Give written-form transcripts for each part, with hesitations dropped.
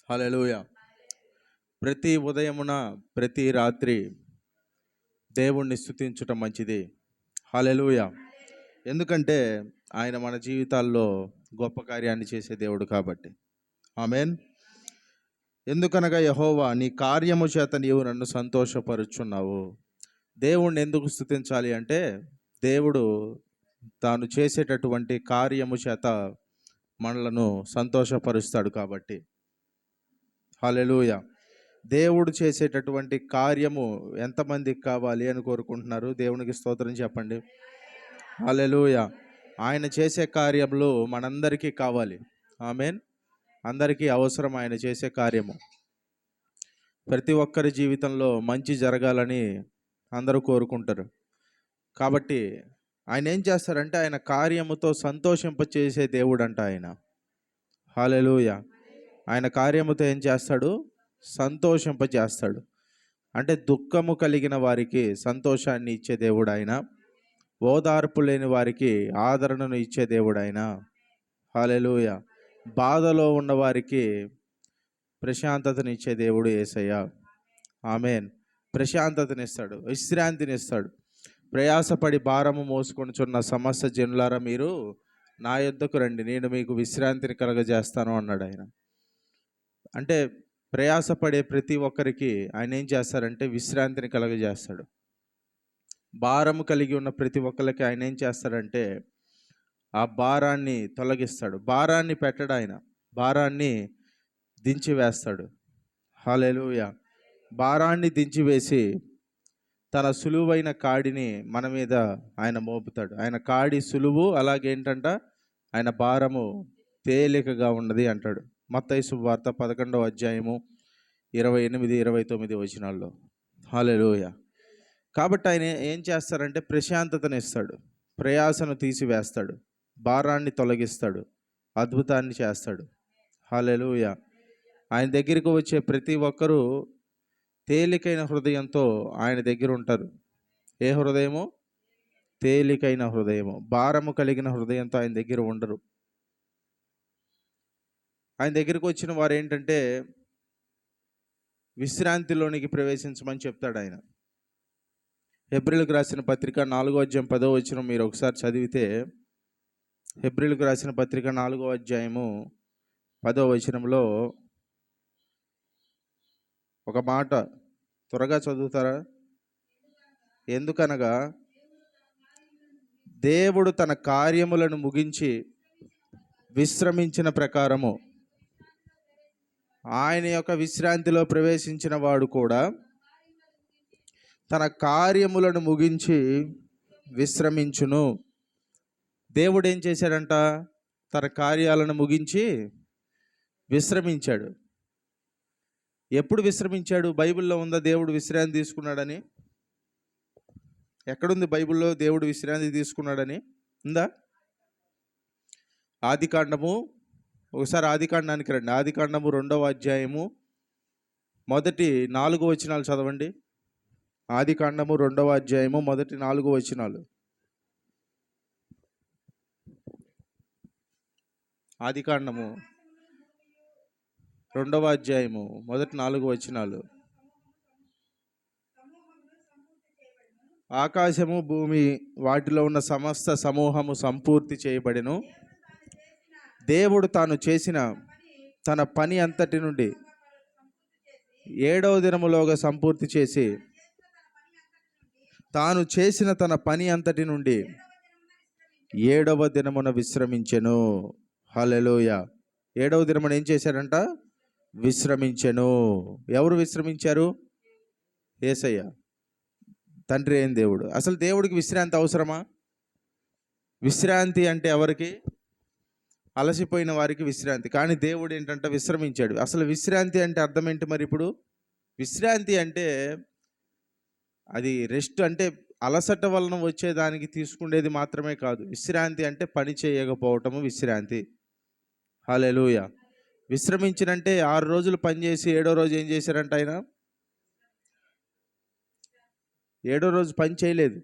హల్లెలూయా. ప్రతి ఉదయమున ప్రతి రాత్రి దేవుణ్ణి స్తుతించుట మంచిది. హల్లెలూయా. ఎందుకంటే ఆయన మన జీవితాల్లో గొప్ప కార్యాన్ని చేసే దేవుడు కాబట్టి. ఆమేన్. ఎందుకనగా యెహోవా నీ కార్యము చేత నీవు నన్ను సంతోషపరుచున్నావు. దేవుణ్ణి ఎందుకు స్తుతించాలి అంటే దేవుడు తాను చేసేటటువంటి కార్యము చేత మనలను సంతోషపరుస్తాడు కాబట్టి. హల్లెలూయా. దేవుడు చేసేటటువంటి కార్యము ఎంతమందికి కావాలి అని కోరుకుంటున్నారు? దేవునికి స్తోత్రం చెప్పండి. హల్లెలూయా. ఆయన చేసే కార్యములు మనందరికీ కావాలి. ఆమేన్. అందరికీ అవసరం ఆయన చేసే కార్యము. ప్రతి ఒక్కరి జీవితంలో మంచి జరగాలని అందరూ కోరుకుంటారు. కాబట్టి ఆయన ఏం చేస్తారంటే ఆయన కార్యముతో సంతోషింపచేసే దేవుడంట ఆయన. హల్లెలూయా. ఆయన కార్యముతో ఏం చేస్తాడు? సంతోషింపజేస్తాడు. అంటే దుఃఖము కలిగిన వారికి సంతోషాన్ని ఇచ్చే దేవుడు ఆయన. ఓదార్పు లేని వారికి ఆదరణను ఇచ్చే దేవుడు ఆయన. హల్లెలూయా. బాధలో ఉన్న వారికి ప్రశాంతతనిచ్చే దేవుడు యేసయ్య. ఆమేన్. ప్రశాంతతనిస్తాడు, విశ్రాంతినిస్తాడు. ప్రయాసపడి భారము మోసుకొనుచున్న సమస్త జనులారా మీరు నా యొద్దకు రండి, నేను మీకు విశ్రాంతిని కలగజేస్తాను అన్నాడు ఆయన. అంటే ప్రయాసపడే ప్రతి ఒక్కరికి ఆయన ఏం చేస్తారంటే విశ్రాంతిని కలగజేస్తాడు. భారము కలిగి ఉన్న ప్రతి ఒక్కరికి ఆయన ఏం చేస్తాడంటే ఆ భారాన్ని తొలగిస్తాడు. భారాన్ని పెట్టడు ఆయన, భారాన్ని దించివేస్తాడు. హల్లెలూయా. భారాన్ని దించివేసి తన సులువైన కాడిని మన మీద ఆయన మోపుతాడు. ఆయన కాడి సులువు, అలాగేంటంట ఆయన భారము తేలికగా ఉన్నది అంటాడు. మత్తయి సువార్త 11వ అధ్యాయము 28, 29 వచనాల్లో. హల్లెలూయా. కాబట్టి ఆయన ఏం చేస్తారంటే ప్రశాంతతను ఇస్తాడు, ప్రయాసను తీసివేస్తాడు, భారాన్ని తొలగిస్తాడు, అద్భుతాన్ని చేస్తాడు. హల్లెలూయా. ఆయన దగ్గరికి వచ్చే ప్రతి ఒక్కరూ తేలికైన హృదయంతో ఆయన దగ్గర ఉంటారు. ఏ హృదయము? తేలికైన హృదయము. భారము కలిగిన హృదయంతో ఆయన దగ్గర ఉండరు. ఆయన దగ్గరికి వచ్చిన వారు ఏంటంటే విశ్రాంతిలోనికి ప్రవేశించమని చెప్తాడు ఆయన. హెబ్రీయులకు రాసిన పత్రిక 4వ అధ్యాయం 10వ వచనం మీరు ఒకసారి చదివితే, హెబ్రీయులకు రాసిన పత్రిక 4వ అధ్యాయము 10వ వచనంలో ఒక మాట త్వరగా చదువుతారా? ఎందుకనగా దేవుడు తన కార్యములను ముగించి విశ్రమించిన ప్రకారము ఆయన యొక్క విశ్రాంతిలో ప్రవేశించిన వాడు కూడా తన కార్యములను ముగించి విశ్రమించును. దేవుడు ఏం చేశాడంట? తన కార్యాలను ముగించి విశ్రమించాడు. ఎప్పుడు విశ్రమించాడు? బైబిల్లో ఉందా దేవుడు విశ్రాంతి తీసుకున్నాడని? ఎక్కడుంది బైబిల్లో దేవుడు విశ్రాంతి తీసుకున్నాడని? ఉందా? ఆదికాండము, ఒకసారి ఆదికాండానికి రండి. ఆదికాండము 2వ అధ్యాయము మొదటి 4 వచనాలు చదవండి. ఆదికాండము 2వ అధ్యాయము మొదటి 4 వచనాలు. ఆదికాండము 2వ అధ్యాయము మొదటి 4 వచనాలు. ఆకాశము భూమి వాటిలో ఉన్న సమస్త సమూహము సంపూర్తి చేయబడెను. దేవుడు తాను చేసిన తన పని అంతటి నుండి 7వ దినములోగా సంపూర్తి చేసి తాను చేసిన తన పని అంతటి నుండి 7వ దినమున విశ్రమించెను. హల్లెలూయా. 7వ దినమున ఏం చేశాడంట? విశ్రమించెను. ఎవరు విశ్రమించారు? యేసయ్య, తండ్రి అయిన దేవుడు. అసలు దేవుడికి విశ్రాంతి అవసరమా? విశ్రాంతి అంటే ఎవరికి? అలసిపోయిన వారికి విశ్రాంతి. కానీ దేవుడు ఏంటంటే విశ్రమించాడు. అసలు విశ్రాంతి అంటే అర్థం ఏంటి మరి? ఇప్పుడు విశ్రాంతి అంటే అది రెస్ట్, అంటే అలసట వలన వచ్చేదానికి తీసుకునేది మాత్రమే కాదు. విశ్రాంతి అంటే పని చేయకపోవటము విశ్రాంతి. హల్లెలూయా. విశ్రమించినంటే 6 రోజులు పని చేసి 7వ రోజు ఏం చేశారంట ఆయన? 7వ రోజు పని చేయలేదు,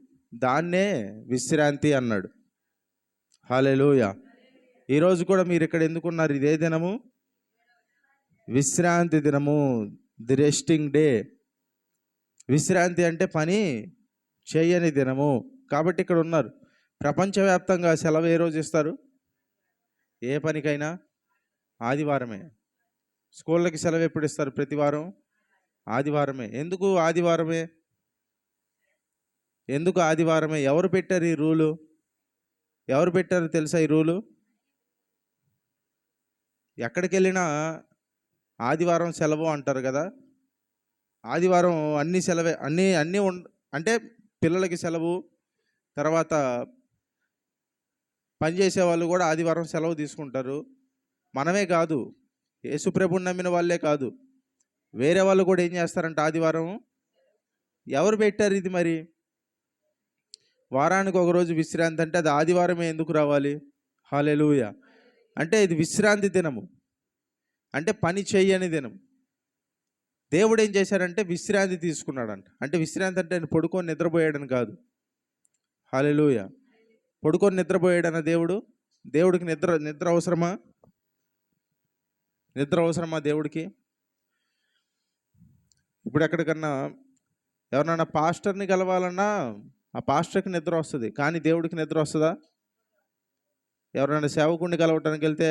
దాన్నే విశ్రాంతి అన్నాడు. హల్లెలూయా. ఈరోజు కూడా మీరు ఇక్కడ ఎందుకున్నారు? ఇదే దినము విశ్రాంతి దినము, ది రెస్టింగ్ డే. విశ్రాంతి అంటే పని చేయని దినము. కాబట్టి ఇక్కడ ఉన్నారు. ప్రపంచవ్యాప్తంగా సెలవు ఏ రోజు ఇస్తారు? ఏ పనికైనా ఆదివారమే. స్కూళ్ళకి సెలవు ఎప్పుడు ఇస్తారు? ప్రతి వారం ఆదివారమే. ఎందుకు ఆదివారమే? ఎందుకు ఆదివారమే? ఎవరు పెట్టారు ఈ రూలు? ఎవరు పెట్టారు తెలుసా ఈ రూలు? ఎక్కడికి వెళ్ళినా ఆదివారం సెలవు అంటారు కదా. ఆదివారం అన్ని సెలవే, అన్నీ అంటే పిల్లలకి సెలవు, తర్వాత పనిచేసే వాళ్ళు కూడా ఆదివారం సెలవు తీసుకుంటారు. మనమే కాదు, యేసుప్రభుని నమ్మిన వాళ్ళే కాదు, వేరే వాళ్ళు కూడా ఏం చేస్తారంటే ఆదివారం. ఎవరు పెట్టారు ఇది మరి? వారానికి ఒకరోజు విశ్రాంతి అంటే అది ఆదివారమే ఎందుకు రావాలి? హల్లెలూయా. అంటే ఇది విశ్రాంతి దినము, అంటే పని చేయని దినం. దేవుడు ఏం చేశారంటే విశ్రాంతి తీసుకున్నాడంట. అంటే విశ్రాంతి అంటే ఆయన పడుకొని నిద్రపోయాడని కాదు. హల్లెలూయా. పడుకొని నిద్రపోయాడన్న దేవుడికి నిద్ర అవసరమా? నిద్ర అవసరమా దేవుడికి? ఇప్పుడు ఎక్కడికన్నా ఎవరన్నా పాస్టర్ని కలవాలన్నా ఆ పాస్టర్కి నిద్ర వస్తుంది, కానీ దేవుడికి నిద్ర వస్తుందా? ఎవరైనా సేవకుడిని కలవటానికి వెళ్తే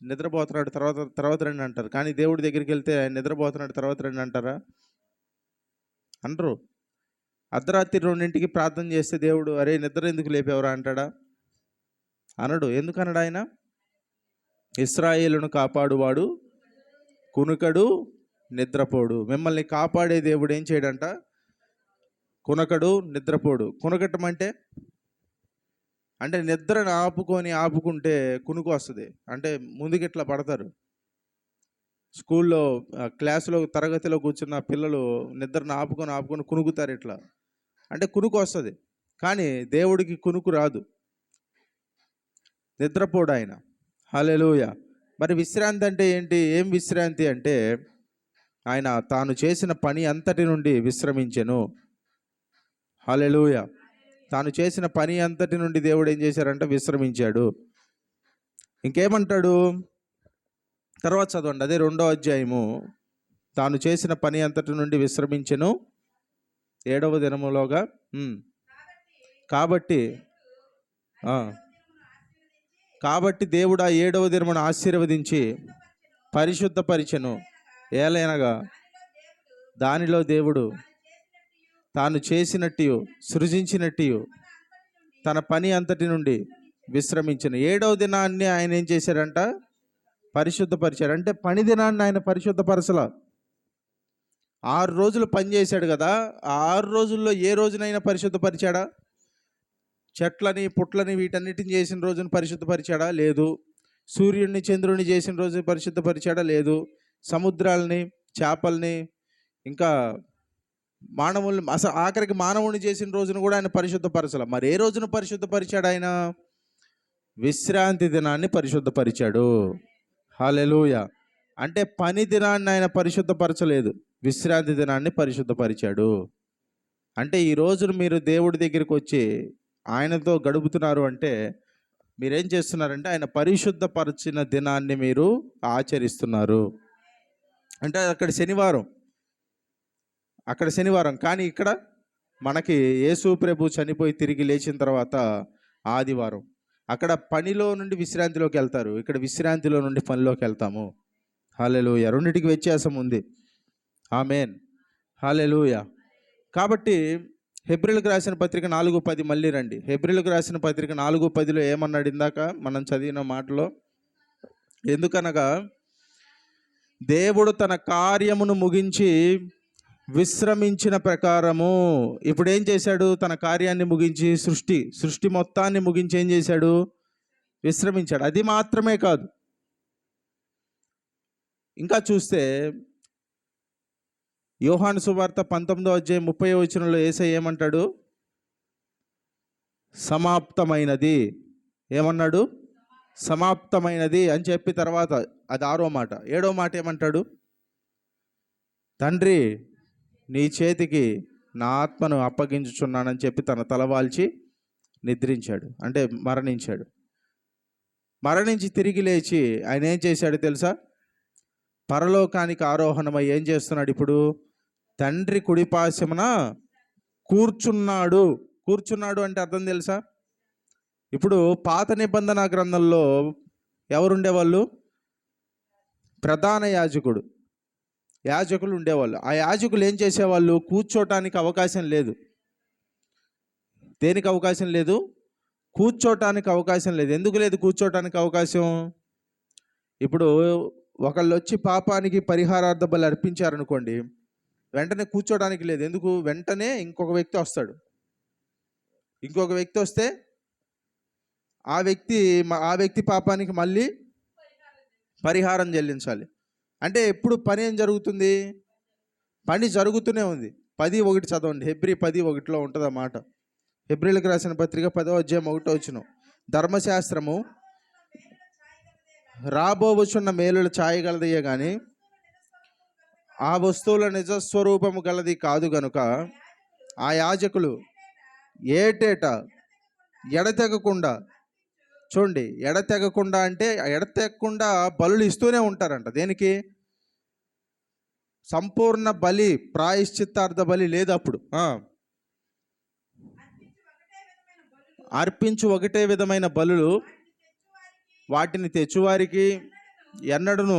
నిద్రపోతున్నాడు, తర్వాత రండి అంటారు, కానీ దేవుడి దగ్గరికి వెళ్తే నిద్రపోతున్నాడు తర్వాత రండి అంటారా? అనరు. అర్ధరాత్రి 2ంటికి ప్రార్థన చేస్తే దేవుడు అరే నిద్ర ఎందుకు లేపేవరా అంటాడా? అనడు. ఎందుకు అనడు ఆయన? ఇశ్రాయేలును కాపాడువాడు కునుకడు నిద్రపోడు. మిమ్మల్ని కాపాడే దేవుడు ఏం చేయడంట? కునకడు నిద్రపోడు. కునకటం అంటే నిద్రను ఆపుకుంటే కునుకు వస్తుంది. అంటే ముందుకి ఇట్లా పడతారు. స్కూల్లో క్లాసులో తరగతిలో కూర్చున్న పిల్లలు నిద్రను ఆపుకొని కునుకుతారు ఇట్లా, అంటే కునుకు వస్తుంది. కానీ దేవుడికి కునుకు రాదు, నిద్రపోడు ఆయన. హల్లెలూయా. మరి విశ్రాంతి అంటే ఏంటి? ఏం విశ్రాంతి అంటే ఆయన తాను చేసిన పని అంతటి నుండి విశ్రమించెను. హల్లెలూయా. తాను చేసిన పని అంతటి నుండి దేవుడు ఏం చేశారంటే విశ్రమించాడు. ఇంకేమంటాడు తర్వాత చదవండి, అదే 2వ అధ్యాయము. తాను చేసిన పని అంతటి నుండి విశ్రమించెను 7వ దినములోగా. కాబట్టి దేవుడు ఆ 7వ దినమును ఆశీర్వదించి పరిశుద్ధపరిచెను. ఏలైనగా దానిలో దేవుడు తాను చేసినట్టు సృజించినట్టు తన పని అంతటి నుండి విశ్రమించెను. 7వ దినాన్ని ఆయన ఏం చేశారంట? పరిశుద్ధపరిచాడు. అంటే పని దినాన్ని ఆయన పరిశుద్ధపరచల. 6 రోజులు పని చేశాడు కదా, ఆ 6 రోజుల్లో ఏ రోజునైనా పరిశుద్ధపరిచాడా? చెట్లని పుట్లని వీటన్నిటిని చేసిన రోజున పరిశుద్ధపరిచాడా? లేదు. సూర్యుడిని చంద్రుడిని చేసిన రోజు పరిశుద్ధపరిచాడా? లేదు. సముద్రాలని, చేపల్ని, ఇంకా మానవుల్ని, అసలు ఆఖరికి మానవుని చేసిన రోజును కూడా ఆయన పరిశుద్ధపరచాల. మరి ఏ రోజును పరిశుద్ధపరిచాడు ఆయన? విశ్రాంతి దినాన్ని పరిశుద్ధపరిచాడు. హల్లెలూయా. అంటే పని దినాన్ని ఆయన పరిశుద్ధపరచలేదు, విశ్రాంతి దినాన్ని పరిశుద్ధపరిచాడు. అంటే ఈ రోజును మీరు దేవుడి దగ్గరికి వచ్చి ఆయనతో గడుపుతున్నారు అంటే మీరేం చేస్తున్నారంటే ఆయన పరిశుద్ధపరిచిన దినాన్ని మీరు ఆచరిస్తున్నారు. అంటే అక్కడ శనివారం, కానీ ఇక్కడ మనకి యేసు ప్రభు చనిపోయి తిరిగి లేచిన తర్వాత ఆదివారం. అక్కడ పనిలో నుండి విశ్రాంతిలోకి వెళ్తారు, ఇక్కడ విశ్రాంతిలో నుండి పనిలోకి వెళ్తాము. హల్లెలూయా. రెండిటికి వ్యత్యాసం ఉంది. ఆమేన్. హల్లెలూయా. కాబట్టి హెబ్రీయులకు రాసిన పత్రిక 4:10 మళ్ళీ రండి. హెబ్రీయులకు రాసిన పత్రిక 4:10లో ఏమన్నాడు ఇందాక మనం చదివిన మాటలో? ఎందుకనగా దేవుడు తన కార్యమును ముగించి విశ్రమించిన ప్రకారము. ఇప్పుడు ఏం చేశాడు? తన కార్యాన్ని ముగించి సృష్టి మొత్తాన్ని ముగించి ఏం చేశాడు? విశ్రమించాడు. అది మాత్రమే కాదు, ఇంకా చూస్తే యోహాను సువార్త 19వ అధ్యాయం 30వ వచనంలో యేసయ్య ఏమంటాడు? సమాప్తమైనది. ఏమన్నాడు? సమాప్తమైనది అని చెప్పి తర్వాత అది 6వ మాట. 7వ మాట ఏమంటాడు? తండ్రి నీ చేతికి నా ఆత్మను అప్పగించుచున్నానని చెప్పి తన తలవాల్చి నిద్రించాడు, అంటే మరణించాడు. మరణించి తిరిగి లేచి ఆయన ఏం చేశాడు తెలుసా? పరలోకానికి ఆరోహణమై ఏం చేస్తున్నాడు? ఇప్పుడు తండ్రి కుడిపాశమున కూర్చున్నాడు. కూర్చున్నాడు అంటే అర్థం తెలుసా? ఇప్పుడు పాత నిబంధన గ్రంథంలో ఎవరుండేవాళ్ళు? ప్రధాన యాజకులు ఉండేవాళ్ళు. ఆ యాజకులు ఏం చేసేవాళ్ళు? కూర్చోటానికి అవకాశం లేదు. దేనికి అవకాశం లేదు? కూర్చోటానికి అవకాశం లేదు. ఎందుకు లేదు కూర్చోటానికి అవకాశం? ఇప్పుడు ఒకళ్ళు వచ్చి పాపానికి పరిహారార్థ బలి అర్పించారనుకోండి, వెంటనే కూర్చోడానికి లేదు. ఎందుకు? వెంటనే ఇంకొక వ్యక్తి వస్తాడు. ఇంకొక వ్యక్తి వస్తే ఆ వ్యక్తి పాపానికి మళ్ళీ పరిహారం చెల్లించాలి. అంటే ఎప్పుడు పని ఏం జరుగుతుంది? పని జరుగుతూనే ఉంది. 10:1 చదవండి. హెబ్రీ 10:1 ఉంటుంది ఆ మాట. హెబ్రీలకు రాసిన పత్రిక 10వ అధ్యాయం 1వ వచనం. ధర్మశాస్త్రము రాబోవచ్చున్న మేలుల ఛాయగలదయ్యే కానీ ఆ వస్తువుల నిజస్వరూపము గలది కాదు గనుక ఆ యాజకులు ఏటేటా ఎడతెగకుండా, చూడండి, ఎడతెగకుండా అంటే ఎడతెగకుండా బలులు ఇస్తూనే ఉంటారంట. దేనికి? సంపూర్ణ బలి, ప్రాయశ్చిత్తార్థ బలి లేదు అప్పుడు. అర్పించు ఒకటే విధమైన బలులు వాటిని తెచ్చువారికి ఎన్నడను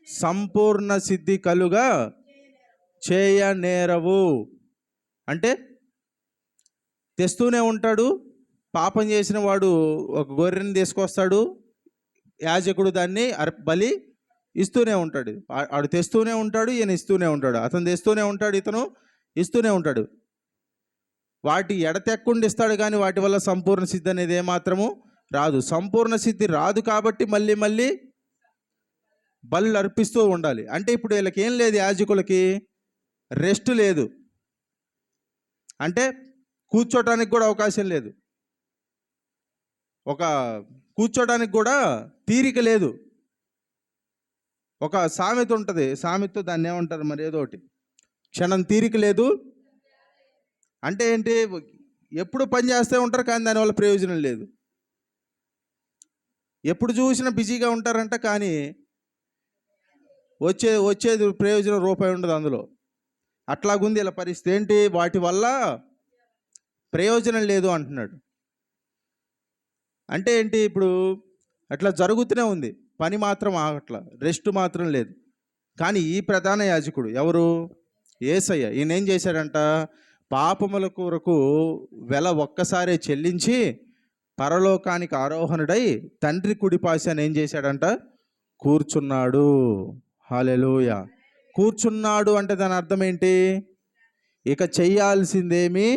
సంపూర్ణ సిద్ధి కలుగా చేయనేరవు. అంటే తెస్తూనే ఉంటాడు. పాపం చేసిన వాడు ఒక గొర్రెని తీసుకొస్తాడు, యాజకుడు దాన్ని బలి ఇస్తూనే ఉంటాడు. ఆడు తెస్తూనే ఉంటాడు, ఈయన ఇస్తూనే ఉంటాడు. అతను తెస్తూనే ఉంటాడు, ఇతను ఇస్తూనే ఉంటాడు. వాటి ఎడతెక్కకుండా ఇస్తాడు, కానీ వాటి వల్ల సంపూర్ణ సిద్ధి అనేది ఏమాత్రము రాదు. సంపూర్ణ సిద్ధి రాదు కాబట్టి మళ్ళీ మళ్ళీ బలులు అర్పిస్తూ ఉండాలి. అంటే ఇప్పుడు వీళ్ళకి ఏం లేదు, యాజకులకి రెస్ట్ లేదు. అంటే కూర్చోటానికి కూడా అవకాశం లేదు. కూర్చోడానికి కూడా తీరిక లేదు. ఒక సామెత ఉంటుంది, సామెత దాన్ని ఏమంటారు మరి, ఏదో ఒకటి, క్షణం తీరిక లేదు. అంటే ఏంటి? ఎప్పుడు పని చేస్తూ ఉంటారు కానీ దానివల్ల ప్రయోజనం లేదు. ఎప్పుడు చూసినా బిజీగా ఉంటారంట, కానీ వచ్చేది ప్రయోజనం రూపాయి ఉండదు అందులో. అట్లాగుంది ఇలా పరిస్థితి. ఏంటి? వాటి వల్ల ప్రయోజనం లేదు అంటున్నాడు. అంటే ఏంటి? ఇప్పుడు అట్లా జరుగుతూనే ఉంది, పని మాత్రం ఆగట్లా, రెస్ట్ మాత్రం లేదు. కానీ ఈ ప్రధాన యాజకుడు ఎవరు? యేసయ్య. ఈయన ఏం చేశాడంట? పాపముల కొరకు వెల ఒక్కసారే చెల్లించి పరలోకానికి ఆరోహణుడై తండ్రి కుడిపాశాన ఏం చేశాడంట? కూర్చున్నాడు. హల్లెలూయా. కూర్చున్నాడు అంటే దాని అర్థం ఏంటి? ఇక చెయ్యాల్సిందేమీ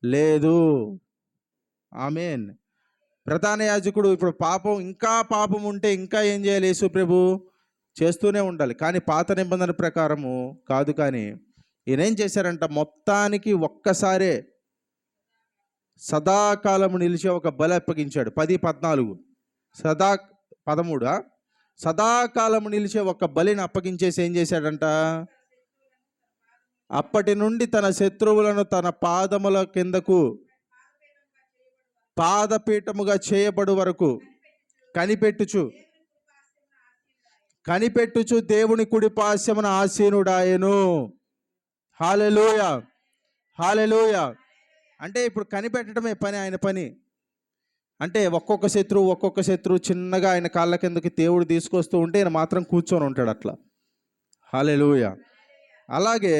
లేదు. ఆమేన్. ప్రధాన యాజకుడు ఇప్పుడు పాపం ఉంటే ఇంకా ఏం చేయాలి? యేసు ప్రభు చేస్తూనే ఉండాలి. కానీ పాత నిబంధన ప్రకారము కాదు. కానీ ఈయన ఏం చేశారంట? మొత్తానికి ఒక్కసారే సదాకాలము నిలిచే ఒక బలి అప్పగించాడు. 10:14 13 సదాకాలము నిలిచే ఒక బలిని అప్పగించేసి ఏం చేశాడంట? అప్పటి నుండి తన శత్రువులను తన పాదముల కిందకు పాదపీఠముగా చేయబడు వరకు కనిపెట్టుచు దేవుని కుడిపార్శ్వమున ఆసీనుడాయెను. హల్లెలూయా, హల్లెలూయా. అంటే ఇప్పుడు కనిపెట్టడమే పని, ఆయన పని. అంటే ఒక్కొక్క శత్రువు చిన్నగా ఆయన కాళ్ళ కిందకి దేవుడు తీసుకొస్తూ ఉంటే ఆయన మాత్రం కూర్చొని ఉంటాడు అట్లా. హల్లెలూయా. అలాగే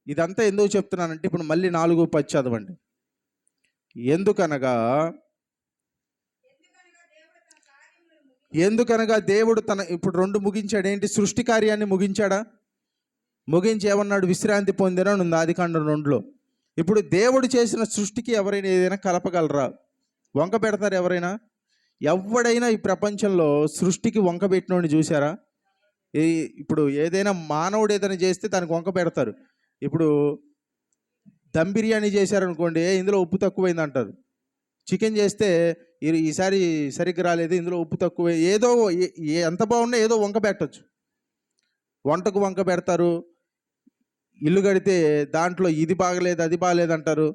ఇదంతా ఎందుకు చెప్తున్నానంటే, ఇప్పుడు మళ్ళీ 4:10 చదవండి. ఎందుకనగా దేవుడు ఇప్పుడు 2 ముగించాడు. ఏంటి? సృష్టి కార్యాన్ని ముగించాడా? ముగించి ఏమన్నాడు? విశ్రాంతి పొందిన ఉంది ఆదికాండం 2లో. ఇప్పుడు దేవుడు చేసిన సృష్టికి ఎవరైనా ఏదైనా కలపగలరా? వంక పెడతారు ఎవరైనా? ఎవడైనా ఈ ప్రపంచంలో సృష్టికి వంక పెట్టినోడిని చూసారా? ఇప్పుడు ఏదైనా మానవుడు ఏదైనా చేస్తే దానికి వంక పెడతారు. ఇప్పుడు దమ్ బిర్యానీ చేశారనుకోండి, ఇందులో ఉప్పు తక్కువైంది అంటారు. చికెన్ చేస్తే ఈసారి సరిగ్గా రాలేదు, ఇందులో ఉప్పు తక్కువ, ఏదో ఎంత బాగున్నా ఏదో వంక పెట్టచ్చు. వంటకు వంక పెడతారు. ఇల్లు కడితే దాంట్లో ఇది బాగలేదు అది బాగలేదు అంటారు.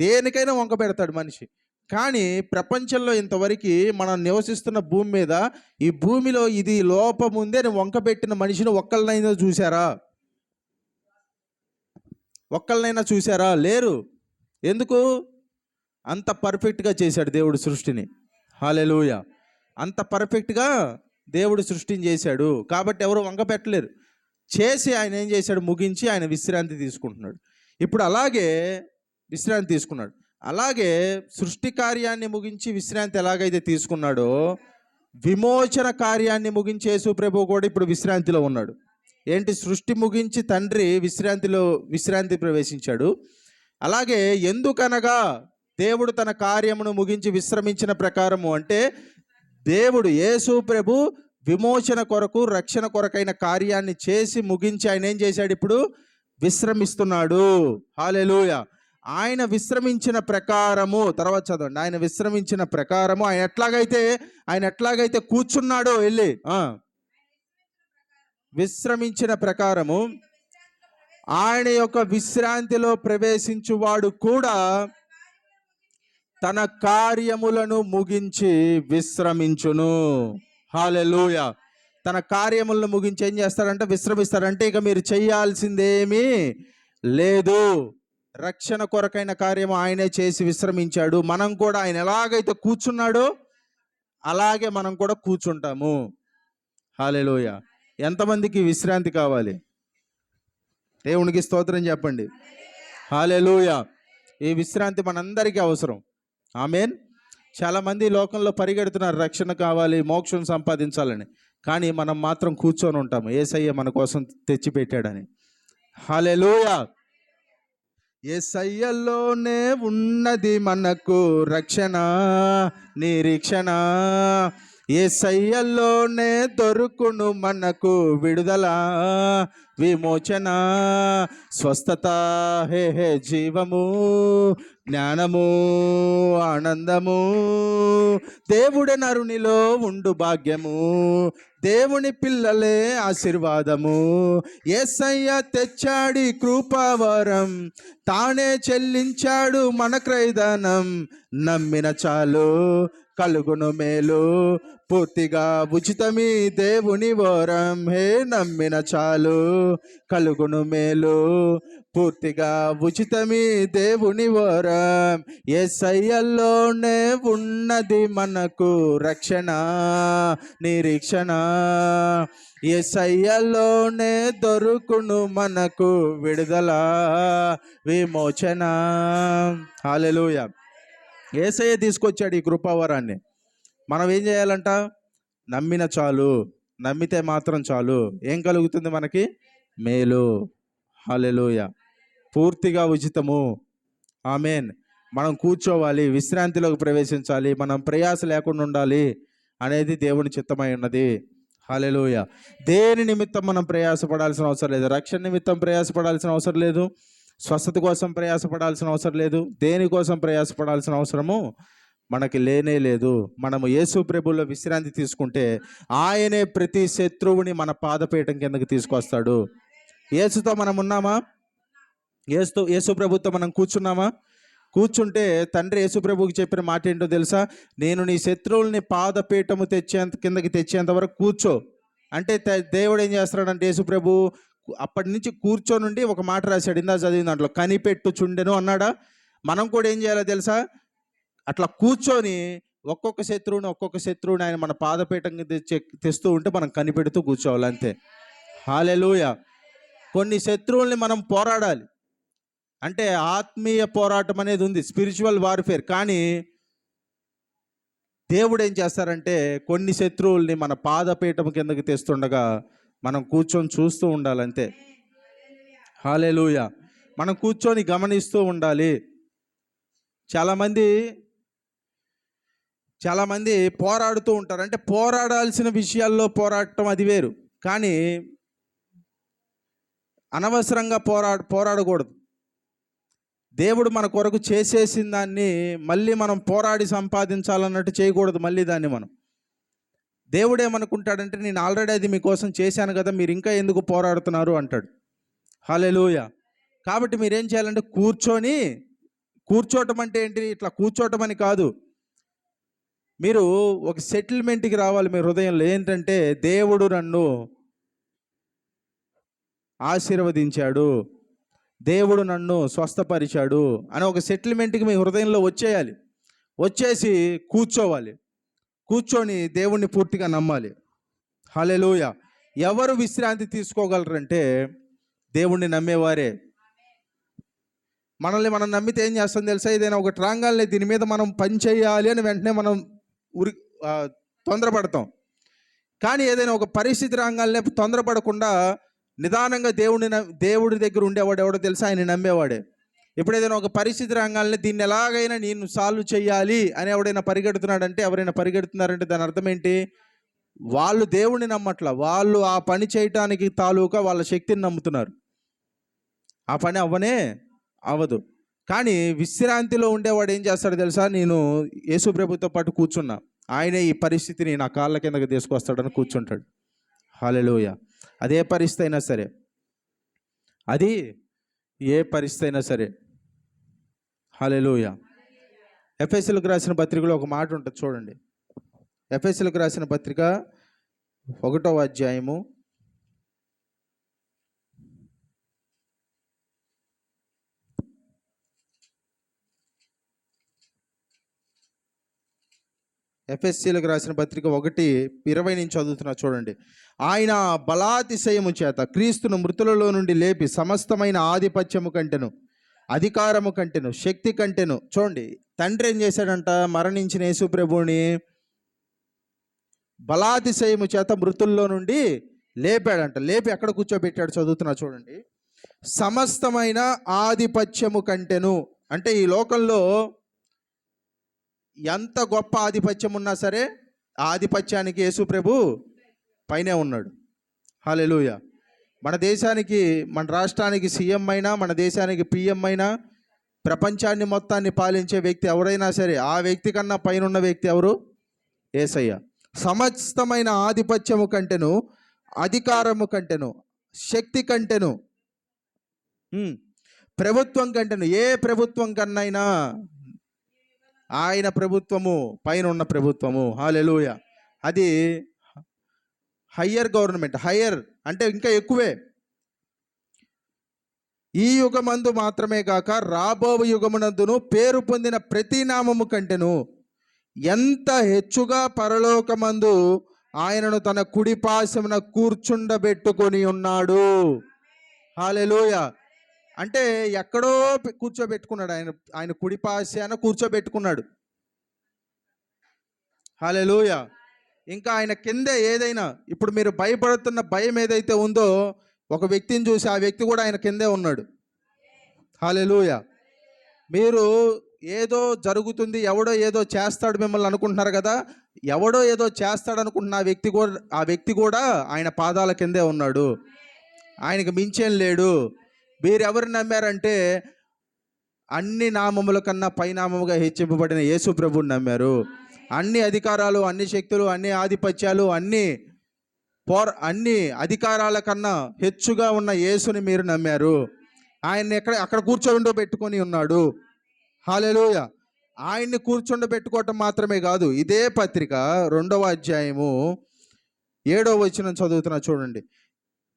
దేనికైనా వంక పెడతాడు మనిషి. కానీ ప్రపంచంలో ఇంతవరకు మనం నివసిస్తున్న భూమి మీద, ఈ భూమిలో ఇది లోపం ఉంది అని వంకబెట్టిన మనిషిని ఒక్కళ్ళనైనా చూసారా? ఒక్కళ్ళనైనా చూసారా? లేరు. ఎందుకు? అంత పర్ఫెక్ట్గా చేశాడు దేవుడు సృష్టిని. హల్లెలూయా. అంత పర్ఫెక్ట్గా దేవుడు సృష్టిని చేశాడు కాబట్టి ఎవరు వంక పెట్టలేరు. చేసి ఆయన ఏం చేశాడు? ముగించి ఆయన విశ్రాంతి తీసుకుంటున్నాడు. ఇప్పుడు అలాగే విశ్రాంతి తీసుకున్నాడు. అలాగే సృష్టి కార్యాన్ని ముగించి విశ్రాంతి ఎలాగైతే తీసుకున్నాడో, విమోచన కార్యాన్ని ముగించి యేసు ప్రభువు కూడా ఇప్పుడు విశ్రాంతిలో ఉన్నాడు. ఏంటి? సృష్టి ముగించి తండ్రి విశ్రాంతి ప్రవేశించాడు. అలాగే ఎందుకనగా దేవుడు తన కార్యమును ముగించి విశ్రమించిన ప్రకారము అంటే, దేవుడు యేసు ప్రభు విమోచన కొరకు, రక్షణ కొరకైన కార్యాన్ని చేసి ముగించి ఆయన ఏం చేశాడు? ఇప్పుడు విశ్రమిస్తున్నాడు. హల్లెలూయా. ఆయన విశ్రమించిన ప్రకారము, తర్వాత చదవండి, ఆయన విశ్రమించిన ప్రకారము ఆయన ఎట్లాగైతే కూర్చున్నాడో వెళ్ళి విశ్రమించిన ప్రకారము ఆయన యొక్క విశ్రాంతిలో ప్రవేశించువాడు కూడా తన కార్యములను ముగించి విశ్రమించును. హల్లెలూయా. తన కార్యములను ముగించి ఏం చేస్తారంటే విశ్రమిస్తారంటే ఇక మీరు చేయాల్సిందేమీ లేదు. రక్షణ కొరకైన కార్యము ఆయనే చేసి విశ్రమించాడు. మనం కూడా ఆయన ఎలాగైతే కూర్చున్నాడో అలాగే మనం కూడా కూర్చుంటాము. హల్లెలూయా. ఎంతమందికి విశ్రాంతి కావాలి? దేవునికి స్తోత్రం చెప్పండి. హల్లెలూయా. ఈ విశ్రాంతి మనందరికీ అవసరం. ఆమేన్. చాలామంది లోకంలో పరిగెడుతున్నారు రక్షణ కావాలి, మోక్షం సంపాదించాలని. కానీ మనం మాత్రం కూర్చొని ఉంటాము యేసయ్య మన కోసం తెచ్చిపెట్టాడని. హల్లెలూయా. యేసయ్యలోనే ఉన్నది మనకు రక్షణ, నిరీక్షణ. యేసయ్యలోనే దొరుకును మనకు విడుదల, విమోచన, స్వస్థత, హే జీవము, జ్ఞానము, ఆనందము. దేవుడే నరునిలో ఉండు భాగ్యము, దేవుని పిల్లలే ఆశీర్వాదము. యేసయ్య తెచ్చాడి కృపావరం, తానే చెల్లించాడు మన క్రయధనం. నమ్మిన చాలు కలుగును మేలు, పూర్తిగా ఉచితమీ దేవుని వరం. హే నమ్మిన చాలు కలుగును మేలు, పూర్తిగా ఉచితమీ దేవుని వరం. యేసయ్యలోనే ఉన్నది మనకు రక్షణ, నిరీక్షణ. యేసయ్యలోనే దొరుకును మనకు విడుదల, విమోచన. హల్లెలూయా. యేసయ్య తీసుకొచ్చాడు ఈ కృపావరాన్ని. మనం ఏం చేయాలంట? నమ్మిన చాలు. నమ్మితే మాత్రం చాలు. ఏం కలుగుతుంది మనకి? మేలు. హల్లెలూయా. పూర్తిగా ఉచితము. ఆమేన్. మనం కూర్చోవాలి, విశ్రాంతిలోకి ప్రవేశించాలి, మనం ప్రయాస లేకుండా ఉండాలి అనేది దేవుని చిత్తమై ఉన్నది. హల్లెలూయా. దేని నిమిత్తం మనం ప్రయాసపడాల్సిన అవసరం లేదు. రక్షణ నిమిత్తం ప్రయాసపడాల్సిన అవసరం లేదు. స్వస్థత కోసం ప్రయాసపడాల్సిన అవసరం లేదు. దేనికోసం ప్రయాసపడాల్సిన అవసరము మనకి లేనే లేదు. మనము యేసు ప్రభువులో విశ్రాంతి తీసుకుంటే ఆయనే ప్రతి శత్రువుని మన పాదపీఠం కిందకి తీసుకొస్తాడు. యేసుతో మనం ఉన్నామా? యేసు ప్రభుతో మనం కూర్చున్నామా? కూర్చుంటే తండ్రి యేసు ప్రభువుకి చెప్పిన మాట ఏంటో తెలుసా? నేను నీ శత్రువుల్ని పాదపీఠము కిందకి తెచ్చేంత వరకు కూర్చో అంటే దేవుడు ఏం చేస్తాడంటే యేసు ప్రభు అప్పటి నుంచి కూర్చొనుండి ఒక మాట రాశాడు, ఇందా చదివిన దాంట్లో, కనిపెట్టు చుండెను అన్నాడా? మనం కూడా ఏం చేయాలో తెలుసా? అట్లా కూర్చొని ఒక్కొక్క శత్రువుని ఆయన మన పాదపీఠం తెస్తూ ఉంటే మనం కనిపెడుతూ కూర్చోవాలి, అంతే. హల్లెలూయా. కొన్ని శత్రువుల్ని మనం పోరాడాలి. అంటే ఆత్మీయ పోరాటం అనేది ఉంది, స్పిరిచువల్ వార్ఫేర్. కానీ దేవుడు ఏం చేస్తారంటే కొన్ని శత్రువుల్ని మన పాదపీఠం కిందకి తెస్తుండగా మనం కూర్చొని చూస్తూ ఉండాలంతే. హల్లెలూయా. మనం కూర్చొని గమనిస్తూ ఉండాలి. చాలామంది పోరాడుతూ ఉంటారు. అంటే పోరాడాల్సిన విషయాల్లో పోరాడటం అది వేరు, కానీ అనవసరంగా పోరాడకూడదు. దేవుడు మన కొరకు చేసేసిన దాన్ని మళ్ళీ మనం పోరాడి సంపాదించాలన్నట్టు చేయకూడదు. మళ్ళీ దాన్ని మనం దేవుడు ఏమనుకుంటాడంటే, నేను ఆల్రెడీ అది మీకోసం చేశాను కదా, మీరు ఇంకా ఎందుకు పోరాడుతున్నారు అంటాడు. హల్లెలూయా. కాబట్టి మీరేం చేయాలంటే కూర్చోవటం అంటే ఏంటి? ఇట్లా కూర్చోవటం అని కాదు. మీరు ఒక సెటిల్మెంట్కి రావాలి మీ హృదయంలో. ఏంటంటే దేవుడు నన్ను ఆశీర్వదించాడు, దేవుడు నన్ను స్వస్థపరిచాడు అని ఒక సెటిల్మెంట్కి మీ హృదయంలో వచ్చేయాలి. వచ్చేసి కూర్చోవాలి. కూర్చొని దేవుణ్ణి పూర్తిగా నమ్మాలి. హల్లెలూయా. ఎవరు విశ్రాంతి తీసుకోగలరంటే దేవుణ్ణి నమ్మేవారే. మనల్ని మనం నమ్మితే ఏం చేస్తాం తెలుసా? ఏదైనా ఒకటి రాగానే దీని మీద మనం పని చేయాలి అని వెంటనే మనం తొందరపడతాం. కానీ ఏదైనా ఒక పరిస్థితి రాగానే తొందరపడకుండా నిదానంగా దేవుడి దగ్గర ఉండేవాడు ఎవడో తెలుసా? ఆయన నమ్మేవాడే. ఇప్పుడు ఏదైనా ఒక పరిస్థితి రాగానే దీన్ని ఎలాగైనా నేను సాల్వ్ చేయాలి అని ఎవడైనా పరిగెడుతున్నాడంటే, ఎవరైనా పరిగెడుతున్నారంటే దాని అర్థం ఏంటి? వాళ్ళు దేవుడిని నమ్మట్ల, వాళ్ళు ఆ పని చేయటానికి తాలూకా వాళ్ళ శక్తిని నమ్ముతున్నారు. ఆ పని అవ్వదు. కానీ విశ్రాంతిలో ఉండేవాడు ఏం చేస్తాడు తెలుసా? నేను యేసు ప్రభుతో పాటు కూర్చున్నా, ఆయనే ఈ పరిస్థితిని నా కాళ్ళ కిందకి తీసుకొస్తాడని కూర్చుంటాడు. హల్లెలూయా. అదే పరిస్థితి అయినా సరే, అది ఏ పరిస్థితి అయినా సరే. హల్లెలూయా. ఎఫెసీయులకు రాసిన పత్రికలో ఒక మాట ఉంటుంది చూడండి. ఎఫెసీయులకు రాసిన పత్రిక 1వ అధ్యాయము 1:20 నుంచి చదువుతున్నా చూడండి. ఆయన బలాతిశయము చేత క్రీస్తును మృతులలో నుండి లేపి సమస్తమైన ఆధిపత్యము కంటెను, అధికారము కంటెను, శక్తి కంటెను. చూడండి, తండ్రి ఏం చేశాడంట? మరణించిన యేసు ప్రభువుని బలాతిశయము చేత మృతుల్లో నుండి లేపాడంట. లేపి ఎక్కడ కూర్చోబెట్టాడు? చదువుతున్నా చూడండి. సమస్తమైన ఆధిపత్యము కంటెను అంటే ఈ లోకంలో ఎంత గొప్ప ఆధిపత్యం ఉన్నా సరే ఆ ఆధిపత్యానికి యేసు ప్రభు పైనే ఉన్నాడు. హల్లెలూయా. మన దేశానికి, మన రాష్ట్రానికి సీఎం అయినా, మన దేశానికి పిఎం అయినా, ప్రపంచాన్ని మొత్తాన్ని పాలించే వ్యక్తి ఎవరైనా సరే ఆ వ్యక్తి కన్నా పైన ఉన్న వ్యక్తి ఎవరు? యేసయ్య. సమస్తమైన ఆధిపత్యము కంటెను, అధికారము కంటెను, శక్తి కంటెను, ప్రభుత్వం కంటెను. ఏ ప్రభుత్వం కన్నైనా ఆయన ప్రభుత్వము పైన ఉన్న ప్రభుత్వము. హల్లెలూయా. అది హయ్యర్ గవర్నమెంట్. హయ్యర్ అంటే ఇంకా ఎక్కువే. ఈ యుగమందు మాత్రమే కాక రాబో యుగమునందును పేరు పొందిన ప్రతి నామము కంటెను ఎంత హెచ్చుగా పరలోకమందు ఆయనను తన కుడిపాశమున కూర్చుండబెట్టుకొని ఉన్నాడు. హల్లెలూయా. అంటే ఎక్కడో కూర్చోబెట్టుకున్నాడు, ఆయన కుడిపాశాన కూర్చోబెట్టుకున్నాడు. హల్లెలూయా. ఇంకా ఆయన కిందే ఏదైనా, ఇప్పుడు మీరు భయపడుతున్న భయం ఏదైతే ఉందో ఒక వ్యక్తిని చూసి ఆ వ్యక్తి కూడా ఆయన కిందే ఉన్నాడు. హల్లెలూయా. మీరు ఏదో జరుగుతుంది, ఎవడో ఏదో చేస్తాడు మిమ్మల్ని అనుకుంటున్నారు కదా, ఎవడో ఏదో చేస్తాడు అనుకుంటున్న ఆ వ్యక్తి కూడా ఆయన పాదాల కిందే ఉన్నాడు. ఆయనకి మించేం లేడు. మీరు ఎవరు నమ్మారంటే అన్ని నామముల కన్నా పైనామముగా హెచ్చింపబడిన యేసు ప్రభువుని నమ్మారు. అన్ని అధికారాలు, అన్ని శక్తులు, అన్ని ఆధిపత్యాలు, అన్ని అధికారాల కన్నా హెచ్చుగా ఉన్న యేసుని మీరు నమ్మారు. ఆయన్ని అక్కడ కూర్చోబెట్టుకొని ఉన్నాడు. హల్లెలూయా. ఆయన్ని కూర్చోబెట్టుకోవటం మాత్రమే కాదు, ఇదే పత్రిక 2వ అధ్యాయము 7వ వచనం చదువుతున్నా చూడండి.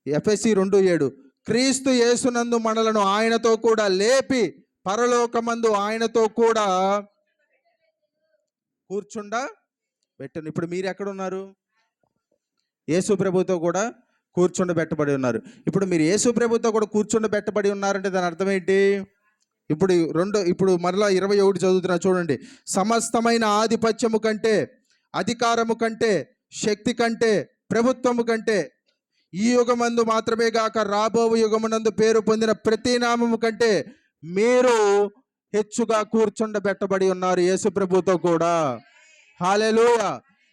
ఎఫెసీ 2:7. క్రీస్తు యేసునందు మనలను ఆయనతో కూడా లేపి పరలోకమందు ఆయనతో కూడా కూర్చుండబెట్టను. ఇప్పుడు మీరు ఎక్కడున్నారు? యేసు ప్రభుతో కూడా కూర్చుండబెట్టబడి ఉన్నారు. ఇప్పుడు మీరు యేసు ప్రభుతో కూడా కూర్చుండబెట్టబడి ఉన్నారంటే దాని అర్థం ఏంటి? ఇప్పుడు మరలా 21 చదువుతున్నా చూడండి. సమస్తమైన ఆధిపత్యము కంటే, అధికారము కంటే, శక్తి కంటే, ప్రభుత్వము కంటే, ఈ యుగమందు మాత్రమే కాక రాబో యుగమునందు పేరు పొందిన ప్రతి నామము కంటే మీరు హెచ్చుగా కూర్చుండబెట్టబడి ఉన్నారు యేసు ప్రభుతో కూడా. హల్లెలూయా.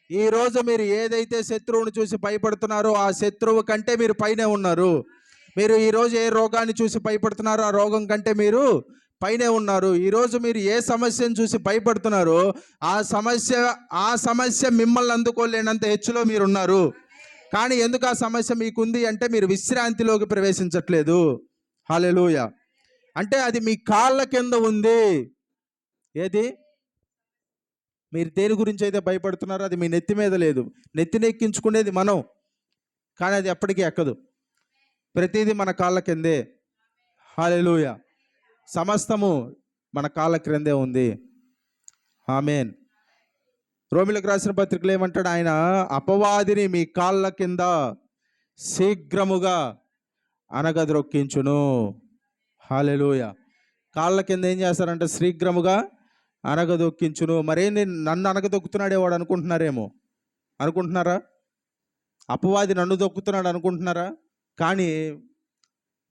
ఈరోజు మీరు ఏదైతే శత్రువుని చూసి భయపడుతున్నారో ఆ శత్రువు కంటే మీరు పైనే ఉన్నారు. మీరు ఈరోజు ఏ రోగాన్ని చూసి భయపడుతున్నారో ఆ రోగం కంటే మీరు పైనే ఉన్నారు. ఈరోజు మీరు ఏ సమస్యను చూసి భయపడుతున్నారో ఆ సమస్య మిమ్మల్ని అందుకోలేనంత హెచ్చులో మీరున్నారు. కానీ ఎందుకు ఆ సమస్య మీకుంది అంటే మీరు విశ్రాంతిలోకి ప్రవేశించట్లేదు. హల్లెలూయా. అంటే అది మీ కాళ్ళ కింద ఉంది. ఏది? మీరు దేని గురించి అయితే భయపడుతున్నారో అది మీ నెత్తి మీద లేదు. నెత్తినెక్కించుకునేది మనం, కానీ అది ఎప్పటికీ ఎక్కదు. ప్రతిదీ మన కాళ్ళ కిందే. హల్లెలూయా. సమస్తము మన కాళ్ళ క్రిందే ఉంది. ఆమేన్. రోమిలకు రాసిన పత్రికలు ఏమంటాడు ఆయన? అపవాదిని మీ కాళ్ళ కింద శీఘ్రముగా అనగద్రొక్కించును. హల్లెలూయా. కాళ్ళ కింద ఏం చేస్తారంటే శీఘ్రముగా అనగదొక్కించును. మరేంది నన్ను అనగదొక్కుతున్నాడే వాడు అనుకుంటున్నారా? అపవాది నన్ను దొక్కుతున్నాడు అనుకుంటున్నారా? కానీ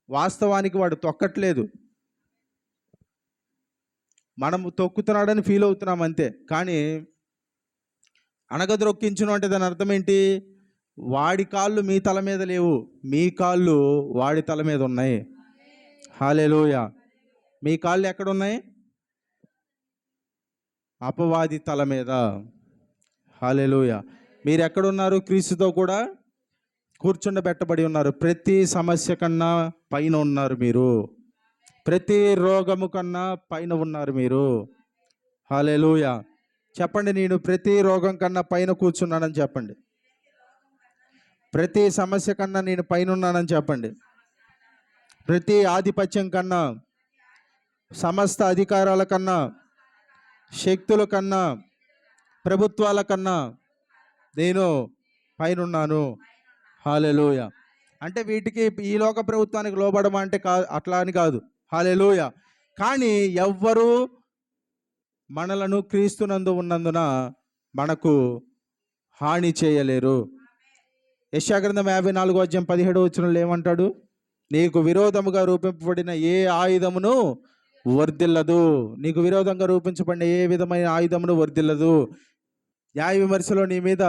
వాస్తవానికి వాడు తొక్కట్లేదు, మనం తొక్కుతున్నాడని ఫీల్ అవుతున్నాం అంతే. కానీ అనగదొక్కించును అంటే దాని అర్థం ఏంటి? వాడి కాళ్ళు మీ తల మీద లేవు, మీ కాళ్ళు వాడి తల మీద ఉన్నాయి. హల్లెలూయా. మీ కాళ్ళు ఎక్కడున్నాయి? అపవాది తల మీద. హల్లెలూయా. మీరు ఎక్కడున్నారు? క్రీస్తుతో కూడా కూర్చుండబెట్టబడి ఉన్నారు. ప్రతి సమస్య కన్నా పైన ఉన్నారు మీరు. ప్రతి రోగము కన్నా పైన ఉన్నారు మీరు. హల్లెలూయా. చెప్పండి, నేను ప్రతి రోగం కన్నా పైన కూర్చున్నానని చెప్పండి. ప్రతి సమస్య కన్నా నేను పైన ఉన్నానని చెప్పండి. ప్రతి ఆధిపత్యం కన్నా, సమస్త అధికారాల కన్నా, శక్తుల కన్నా, ప్రభుత్వాల కన్నా నేను పైనున్నాను. హల్లెలూయా. అంటే వీటికి ఈ లోక ప్రభుత్వానికి లోబడమా అంటే అట్లా అని కాదు. హల్లెలూయా. కానీ ఎవ్వరూ మనలను క్రీస్తునందు ఉన్నందున మనకు హాని చేయలేరు. యెషయా గ్రంథం 54:17 ఏమంటాడు? నీకు విరోధముగా రూపింపబడిన ఏ ఆయుధమును వర్ధిల్లదు. నీకు విరోధంగా రూపించబడిన ఏ విధమైన ఆయుధమును వర్ధిల్లదు. న్యాయ విమర్శలో నీ మీద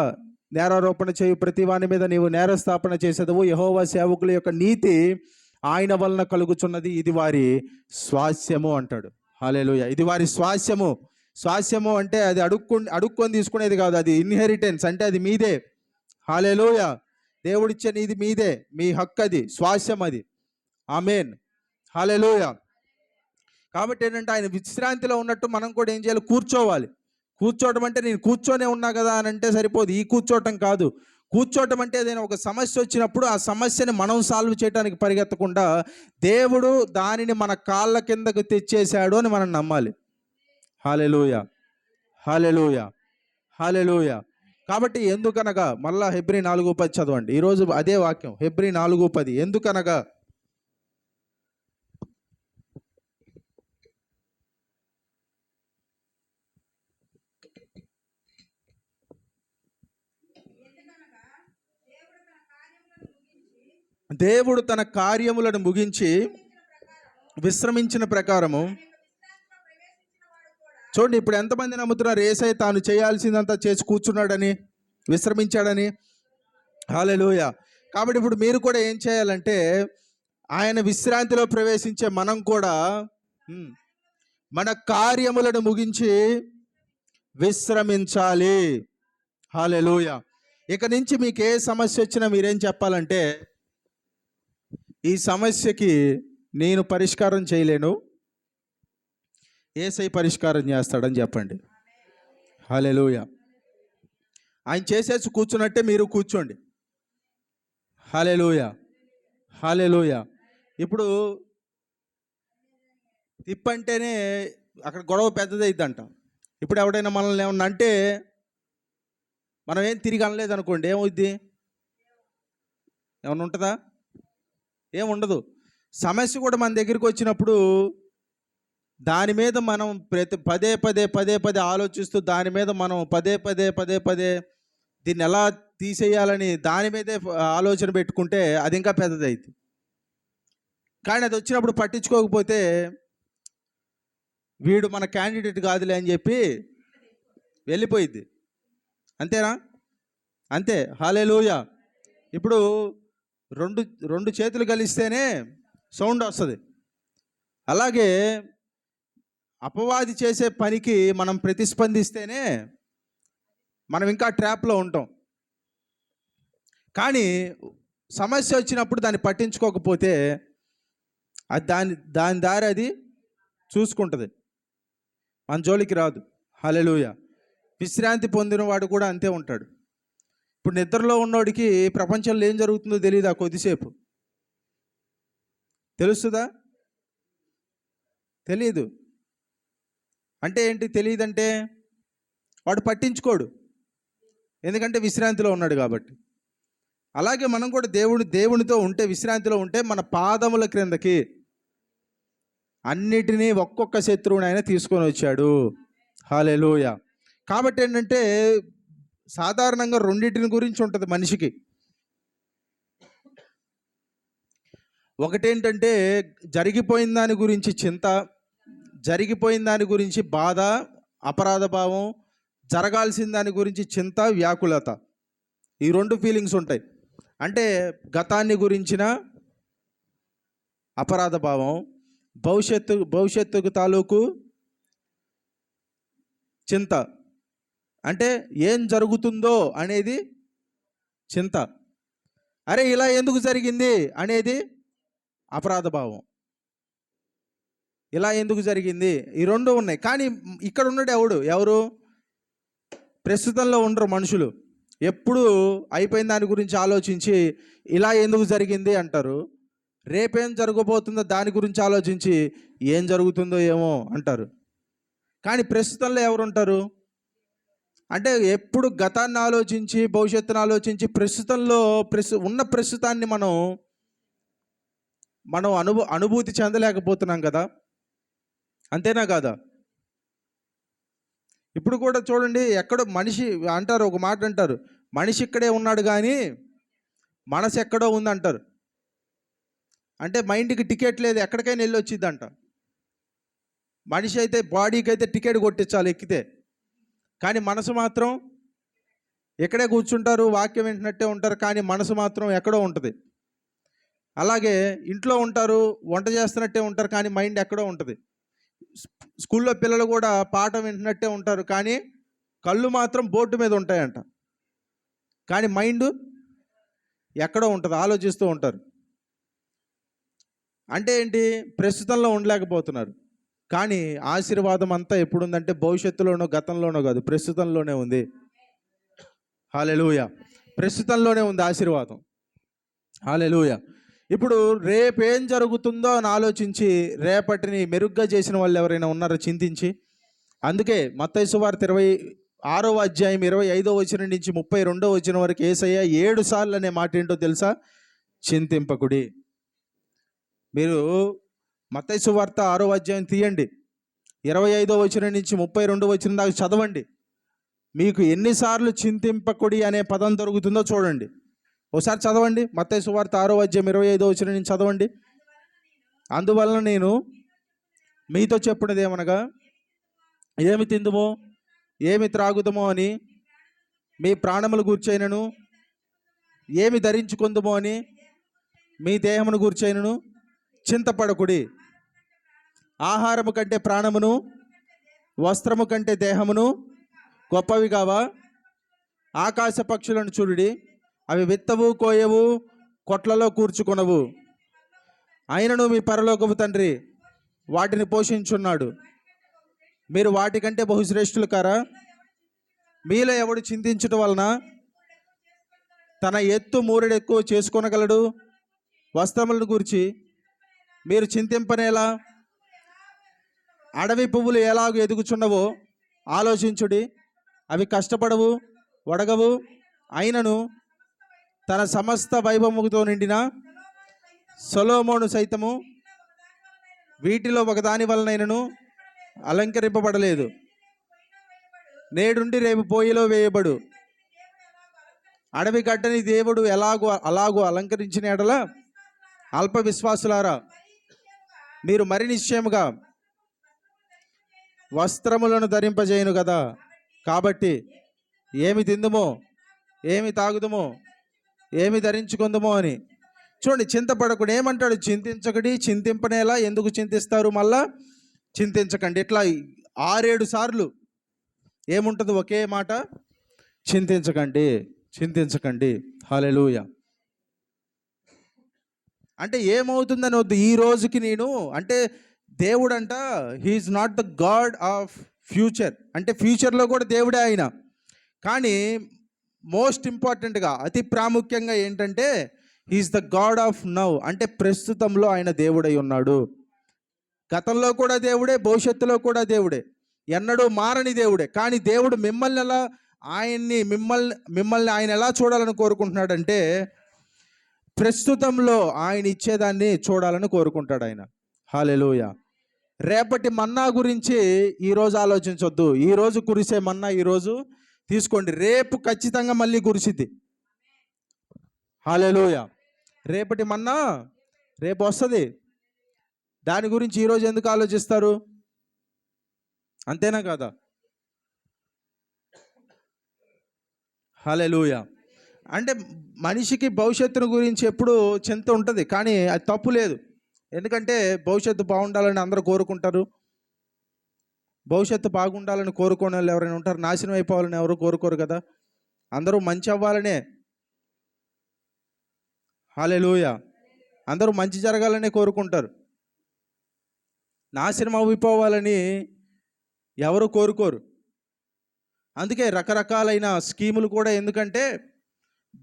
నేరారోపణ చేయు ప్రతి వాని మీద నీవు నేరస్థాపన చేసేదవు. యెహోవా సేవకుల యొక్క నీతి ఆయన వలన కలుగుచున్నది, ఇది వారి స్వాస్యము అంటాడు. హల్లెలూయా. ఇది వారి స్వాస్యము. స్వాస్యము అంటే అది అడుక్కొని తీసుకునేది కాదు, అది ఇన్హెరిటెన్స్, అంటే అది మీదే. హల్లెలూయా. దేవుడిచ్చే నీది మీదే, మీ హక్కు, అది స్వాస్యం, అది. ఆమేన్. హల్లెలూయా. కాబట్టి ఏంటంటే ఆయన విశ్రాంతిలో ఉన్నట్టు మనం కూడా ఏం చేయాలి? కూర్చోవాలి. కూర్చోవటం అంటే నేను కూర్చొనే ఉన్నా కదా అని అంటే సరిపోదు. ఈ కూర్చోవటం కాదు. కూర్చోవటం అంటే ఏదైనా ఒక సమస్య వచ్చినప్పుడు ఆ సమస్యని మనం సాల్వ్ చేయడానికి పరిగెత్తకుండా దేవుడు దానిని మన కాళ్ళ కిందకు తెచ్చేశాడు అని మనం నమ్మాలి. హల్లెలూయా. హల్లెలూయా. హల్లెలూయా. కాబట్టి ఎందుకనగా, మళ్ళా హెబ్రీ 4:10 చదవండి. ఈరోజు అదే వాక్యం, హెబ్రీ 4:10. ఎందుకనగా దేవుడు తన కార్యములను ముగించి విశ్రమించిన ప్రకారము. చూడండి, ఇప్పుడు ఎంతమంది నమ్ముతున్నారు యేసయ్య తాను చేయాల్సిందంతా చేసి కూర్చున్నాడని, విశ్రమించాడని? హల్లెలూయా. కాబట్టి ఇప్పుడు మీరు కూడా ఏం చేయాలంటే, ఆయన విశ్రాంతిలో ప్రవేశించే మనం కూడా మన కార్యములను ముగించి విశ్రమించాలి. హల్లెలూయా. ఇక నుంచి మీకు ఏ సమస్య వచ్చినా మీరేం చెప్పాలంటే, ఈ సమస్యకి నేను పరిష్కారం చేయలేను, యేసయ్య పరిష్కారం చేస్తాడని చెప్పండి. హల్లెలూయా. ఆయన చేసేసి కూర్చున్నట్టే మీరు కూర్చోండి. హల్లెలూయా. హల్లెలూయా. ఇప్పుడు తిప్పంటేనే అక్కడ గొడవ పెద్దదైద్దంట. ఇప్పుడు ఎవడైనా మనల్ని ఏమన్నా అంటే మనం ఏం తిరిగి అనలేదు అనుకోండి, ఏమవుద్ది? ఏమన్నా ఉంటుందా? ఏముండదు. సమస్య కూడా మన దగ్గరికి వచ్చినప్పుడు దాని మీద మనం పదే పదే ఆలోచిస్తూ దాని మీద మనం పదే దీన్ని ఎలా తీసేయాలని దాని మీదే ఆలోచన పెట్టుకుంటే అది ఇంకా పెద్దదైద్ది. కానీ అది వచ్చినప్పుడు పట్టించుకోకపోతే వీడు మన క్యాండిడేట్ కాదులే అని చెప్పి వెళ్ళిపోయిద్ది. అంతేనా? అంతే. హల్లెలూయా. ఇప్పుడు రెండు చేతులు కలిస్తేనే సౌండ్ వస్తుంది. అలాగే అపవాది చేసే పనికి మనం ప్రతిస్పందిస్తేనే మనం ఇంకా ట్రాప్లో ఉంటాం. కానీ సమస్య వచ్చినప్పుడు దాన్ని పట్టించుకోకపోతే అది దాని దారి అది చూసుకుంటుంది. మన జోలికి రాదు. హల్లెలూయా. విశ్రాంతి పొందినవాడు కూడా అంతే ఉంటాడు. ఇప్పుడు నిద్రలో ఉన్నోడికి ప్రపంచంలో ఏం జరుగుతుందో తెలియదు. ఆ కొద్దిసేపు తెలుస్తుందా? తెలీదు. అంటే ఏంటి తెలియదంటే? వాడు పట్టించుకోడు, ఎందుకంటే విశ్రాంతిలో ఉన్నాడు కాబట్టి. అలాగే మనం కూడా దేవునితో ఉంటే, విశ్రాంతిలో ఉంటే, మన పాదముల క్రిందకి అన్నిటినీ ఒక్కొక్క శత్రువుని ఆయన తీసుకొని వచ్చాడు. హల్లెలూయా. కాబట్టి ఏంటంటే సాధారణంగా రెండింటిని గురించి ఉంటుంది మనిషికి. ఒకటేంటంటే జరిగిపోయిన దాని గురించి చింత, జరిగిపోయిన దాని గురించి బాధ, అపరాధ భావం, జరగాల్సిన దాని గురించి చింత, వ్యాకులత. ఈ రెండు ఫీలింగ్స్ ఉంటాయి. అంటే గతాన్ని గురించిన అపరాధ భావం, భవిష్యత్తుకు తాలూకు చింత. అంటే ఏం జరుగుతుందో అనేది చింత. అరే ఇలా ఎందుకు జరిగింది అనేది అపరాధ భావం. ఇలా ఎందుకు జరిగింది, ఈ రెండు ఉన్నాయి. కానీ ఇక్కడ ఉన్నాడు ఎవరు? ప్రస్తుతంలో ఉండరు మనుషులు. ఎప్పుడు అయిపోయిన దాని గురించి ఆలోచించి ఇలా ఎందుకు జరిగింది అంటారు. రేపేం జరగబోతుందో దాని గురించి ఆలోచించి ఏం జరుగుతుందో ఏమో అంటారు. కానీ ప్రస్తుతంలో ఎవరు ఉంటారు అంటే ఎప్పుడు గతాన్ని ఆలోచించి, భవిష్యత్తును ఆలోచించి, ప్రస్తుతంలో ఉన్న ప్రస్తుతాన్ని మనం అనుభూతి చెందలేకపోతున్నాం కదా. అంతేనా కాదా? ఇప్పుడు కూడా చూడండి, ఎక్కడో మనిషి అంటారు, ఒక మాట అంటారు, మనిషి ఇక్కడే ఉన్నాడు కానీ మనసు ఎక్కడో ఉందంటారు. అంటే మైండ్కి టికెట్ లేదు, ఎక్కడికైనా వెళ్ళి వచ్చిద్దంట. మనిషి అయితే బాడీకి అయితే టికెట్ కొట్టించాలి ఎక్కితే, కానీ మనసు మాత్రం ఎక్కడే కూర్చుంటారు, వాక్యం వింటున్నట్టే ఉంటారు, కానీ మనసు మాత్రం ఎక్కడో ఉంటుంది. అలాగే ఇంట్లో ఉంటారు, వంట చేస్తున్నట్టే ఉంటారు, కానీ మైండ్ ఎక్కడో ఉంటుంది. స్కూల్లో పిల్లలు కూడా పాఠం వింటున్నట్టే ఉంటారు, కానీ కళ్ళు మాత్రం బోర్డు మీద ఉంటాయంట, కానీ మైండ్ ఎక్కడో ఉంటుంది, ఆలోచిస్తూ ఉంటారు. అంటే ఏంటి? ప్రస్తుతంలో ఉండలేకపోతున్నారు. కానీ ఆశీర్వాదం అంతా ఎప్పుడుందంటే భవిష్యత్తులోనో గతంలోనో కాదు, ప్రస్తుతంలోనే ఉంది. హల్లెలూయా. ప్రస్తుతంలోనే ఉంది ఆశీర్వాదం. హల్లెలూయా. ఇప్పుడు రేపేం జరుగుతుందో అని ఆలోచించి రేపటిని మెరుగ్గా చేసిన వాళ్ళు ఎవరైనా ఉన్నారో చింతించి. అందుకే మత్తయి సువార్త 26వ అధ్యాయం 25వ వచనం నుంచి 32వ వచనం వరకు యేసయ్య 7 సార్లు అనే మాట ఏంటో తెలుసా? చింతింపకుడి. మీరు మత్తయి సువార్త 6వ అధ్యాయం తీయండి, 25వ వచనం నుంచి 32వ వచనం దాకా చదవండి. మీకు ఎన్నిసార్లు చింతింపకుడి అనే పదం దొరుకుతుందో చూడండి. ఒకసారి చదవండి, మత్తయి సువార్త 6వ అధ్యాయం 25వ వచనం నుంచి చదవండి. అందువలన నేను మీతో చెప్పినది ఏమనగా, ఏమి తిందుమో ఏమి త్రాగుదమో అని మీ ప్రాణములు గూర్చైనను, ఏమి ధరించుకుందుమో అని మీ దేహమును గూర్చైనను చింతపడకుడి. ఆహారము కంటే ప్రాణమును, వస్త్రము కంటే దేహమును గొప్పవి కావా? ఆకాశ పక్షులను చూడుడి, అవి విత్తవు, కోయవు, కొట్లలో కూర్చుకొనవు, అయినను మీ పరలోకపు తండ్రి వాటిని పోషించున్నాడు. మీరు వాటికంటే బహుశ్రేష్ఠులు కారా? మీలో ఎవడు చింతించటం వలన తన ఎత్తు మూరెడు ఎక్కువ చేసుకొనగలడు? వస్త్రములను గురించి మీరు చింతింపనేలా? అడవి పువ్వులు ఎలాగో ఎదుగుచున్నవో ఆలోచించుడి. అవి కష్టపడవు, వడగవు, అయినను తన సమస్త వైభవముతో నిండిన సొలొమోను సైతము వీటిలో ఒకదాని వలనైనను అలంకరింపబడలేదు. నేడుండి రేపు పోయిలో వేయబడు. అడవి గడ్డని దేవుడు అలాగూ అలంకరించిన ఎడల అల్ప విశ్వాసులారా, మీరు మరి నిశ్చయముగా వస్త్రములను ధరింపజేయును కదా. కాబట్టి ఏమి తిందుమో, ఏమి తాగుదుమో, ఏమి ధరించుకుందుమో అని చూడండి. చింతపడకుండా ఏమంటాడు? చింతించకడి. చింతింపనేలా? ఎందుకు చింతిస్తారు? మళ్ళా చింతించకండి. ఇట్లా 6-7 సార్లు ఏముంటుంది? ఒకే మాట, చింతించకండి, చింతించకండి. హల్లెలూయా. అంటే ఏమవుతుందని వద్దు. ఈ రోజుకి నేను అంటే దేవుడంట, he's not the god of future అంటే ఫ్యూచర్లో కూడా దేవుడే ఆయన. కానీ మోస్ట్ ఇంపార్టెంట్గా అతి ప్రాముఖ్యంగా ఏంటంటే he is the god of now, అంటే ప్రస్తుతంలో ఆయన దేవుడై ఉన్నాడు. గతంలో కూడా దేవుడే, భవిష్యత్తులో కూడా దేవుడే, ఎన్నడూ మారని దేవుడే. కానీ దేవుడు మిమ్మల్ని ఆయన ఎలా చూడాలని కోరుకుంటున్నాడంటే ప్రస్తుతంలో ఆయన ఇచ్చేదాన్ని చూడాలని కోరుకుంటాడు ఆయన. హల్లెలూయా. రేపటి మన్నా గురించి ఈరోజు ఆలోచించొద్దు. ఈరోజు కురిసే మన్నా ఈరోజు తీసుకోండి, రేపు ఖచ్చితంగా మళ్ళీ కురిసిద్ది. హల్లెలూయా. రేపటి మన్నా రేపు వస్తుంది, దాని గురించి ఈరోజు ఎందుకు ఆలోచిస్తారు? అంతేనా కదా? హల్లెలూయా. అంటే మనిషికి భవిష్యత్తును గురించి ఎప్పుడు చింత ఉంటుంది, కానీ అది తప్పు లేదు. ఎందుకంటే భవిష్యత్తు బాగుండాలని అందరూ కోరుకుంటారు. భవిష్యత్తు బాగుండాలని కోరుకునే వాళ్ళు ఎవరైనా ఉంటారు? నాశనం అయిపోవాలని ఎవరు కోరుకోరు కదా, అందరూ మంచి అవ్వాలనే. హల్లెలూయా. అందరూ మంచి జరగాలనే కోరుకుంటారు, నాశనం అయిపోవాలని ఎవరు కోరుకోరు. అందుకే రకరకాలైన స్కీములు కూడా, ఎందుకంటే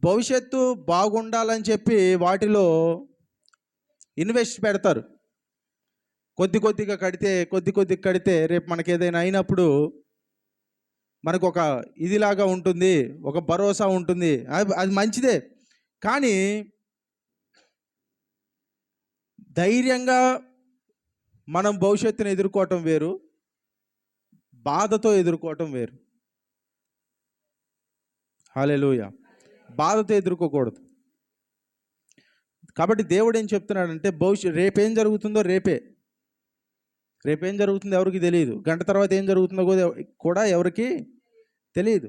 భవిష్యత్తు బాగుండాలని చెప్పి వాటిలో ఇన్వెస్ట్ పెడతారు. కొద్ది కొద్దిగా కడితే రేపు మనకి ఏదైనా అయినప్పుడు మనకు ఒక ఇదిలాగా ఉంటుంది, ఒక భరోసా ఉంటుంది. అది మంచిదే. కానీ ధైర్యంగా మనం భవిష్యత్తును ఎదుర్కోవటం వేరు, బాధతో ఎదుర్కోవటం వేరు. హల్లెలూయా. బాధతో ఎదుర్కోకూడదు. కాబట్టి దేవుడు ఏం చెప్తున్నాడంటే రేపేం జరుగుతుందో రేపేం జరుగుతుందో ఎవరికి తెలియదు. గంట తర్వాత ఏం జరుగుతుందో కూడా ఎవరికి తెలియదు,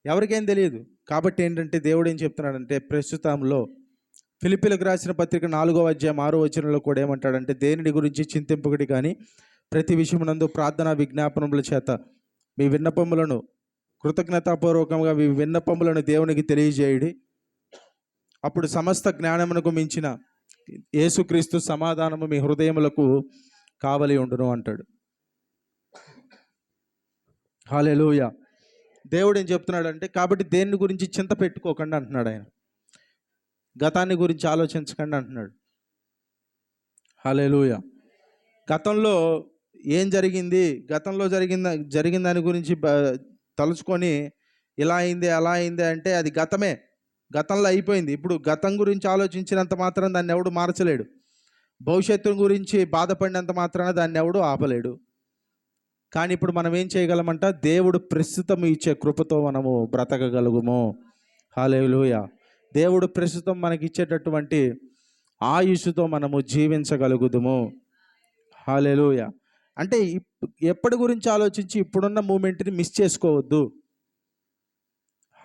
ఎవరికేం తెలియదు. కాబట్టి ఏంటంటే దేవుడు ఏం చెప్తున్నాడంటే ప్రస్తుతంలో ఫిలిప్పీలకు రాసిన పత్రిక 4వ అధ్యాయం 6వ వచనంలో కూడా ఏమంటాడంటే దేనిని గురించి చింతింపకటి కానీ ప్రతి విషయమునందు ప్రార్థన విజ్ఞాపనముల చేత మీ విన్నపములను కృతజ్ఞతాపూర్వకంగా మీ విన్నపములను దేవునికి తెలియజేయడి. అప్పుడు సమస్త జ్ఞానమునకు మించిన యేసుక్రీస్తు సమాధానము మీ హృదయములకు కావలి ఉండును అంటాడు. హల్లెలూయా. దేవుడు ఏం చెప్తున్నాడంటే కాబట్టి దేని గురించి చింత పెట్టుకోకండి అంటున్నాడు ఆయన. గతాన్ని గురించి ఆలోచించకండి అంటున్నాడు. హల్లెలూయా. గతంలో ఏం జరిగింది, గతంలో జరిగిన దాని గురించి తలుచుకొని ఇలా అయింది అలా అయింది అంటే అది గతమే, గతంలో అయిపోయింది. ఇప్పుడు గతం గురించి ఆలోచించినంత మాత్రం దాన్ని ఎవడు మార్చలేడు. భవిష్యత్తు గురించి బాధపడినంత మాత్రాన దాన్ని ఎవడు ఆపలేడు. కానీ ఇప్పుడు మనం ఏం చేయగలమంట? దేవుడు ప్రస్తుతం ఇచ్చే కృపతో మనము బ్రతకగలుగుము. హల్లెలూయా. దేవుడు ప్రస్తుతం మనకి ఇచ్చేటటువంటి ఆయుష్తో మనము జీవించగలుగుదుము. హల్లెలూయా. అంటే ఎప్పటి గురించి ఆలోచించి ఇప్పుడున్న మూమెంట్ని మిస్ చేసుకోవద్దు.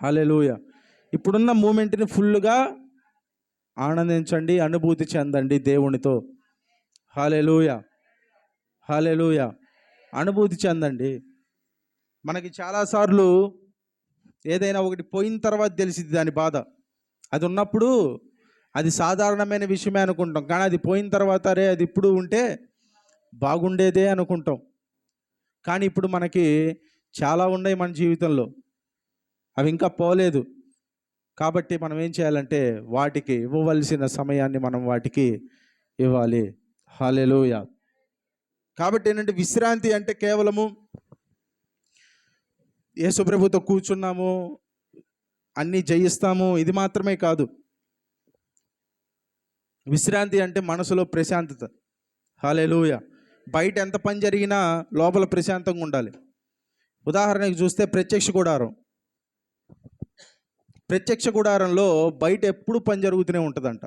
హల్లెలూయా. ఇప్పుడున్న మూమెంట్ని ఫుల్గా ఆనందించండి, అనుభూతి చెందండి దేవునితో. హల్లెలూయా. హల్లెలూయా. అనుభూతి చెందండి. మనకి చాలాసార్లు ఏదైనా ఒకటి పోయిన తర్వాత తెలిసింది దాని బాధ. అది ఉన్నప్పుడు అది సాధారణమైన విషయమే అనుకుంటాం, కానీ అది పోయిన తర్వాత అది ఇప్పుడు ఉంటే బాగుండేదే అనుకుంటాం. కానీ ఇప్పుడు మనకి చాలా ఉన్నాయి మన జీవితంలో, అవి ఇంకా పోలేదు. కాబట్టి మనం ఏం చేయాలంటే వాటికి ఇవ్వవలసిన సమయాన్ని మనం వాటికి ఇవ్వాలి. హల్లెలూయా. కాబట్టి ఏంటంటే విశ్రాంతి అంటే కేవలము యేసు ప్రభుతో కూర్చున్నాము, అన్నీ జయిస్తాము, ఇది మాత్రమే కాదు. విశ్రాంతి అంటే మనసులో ప్రశాంతత. హల్లెలూయా. బయట ఎంత పని జరిగినా లోపల ప్రశాంతంగా ఉండాలి. ఉదాహరణకి చూస్తే ప్రత్యక్ష గుడారంలో బయట ఎప్పుడు పని జరుగుతూనే ఉంటుందంట,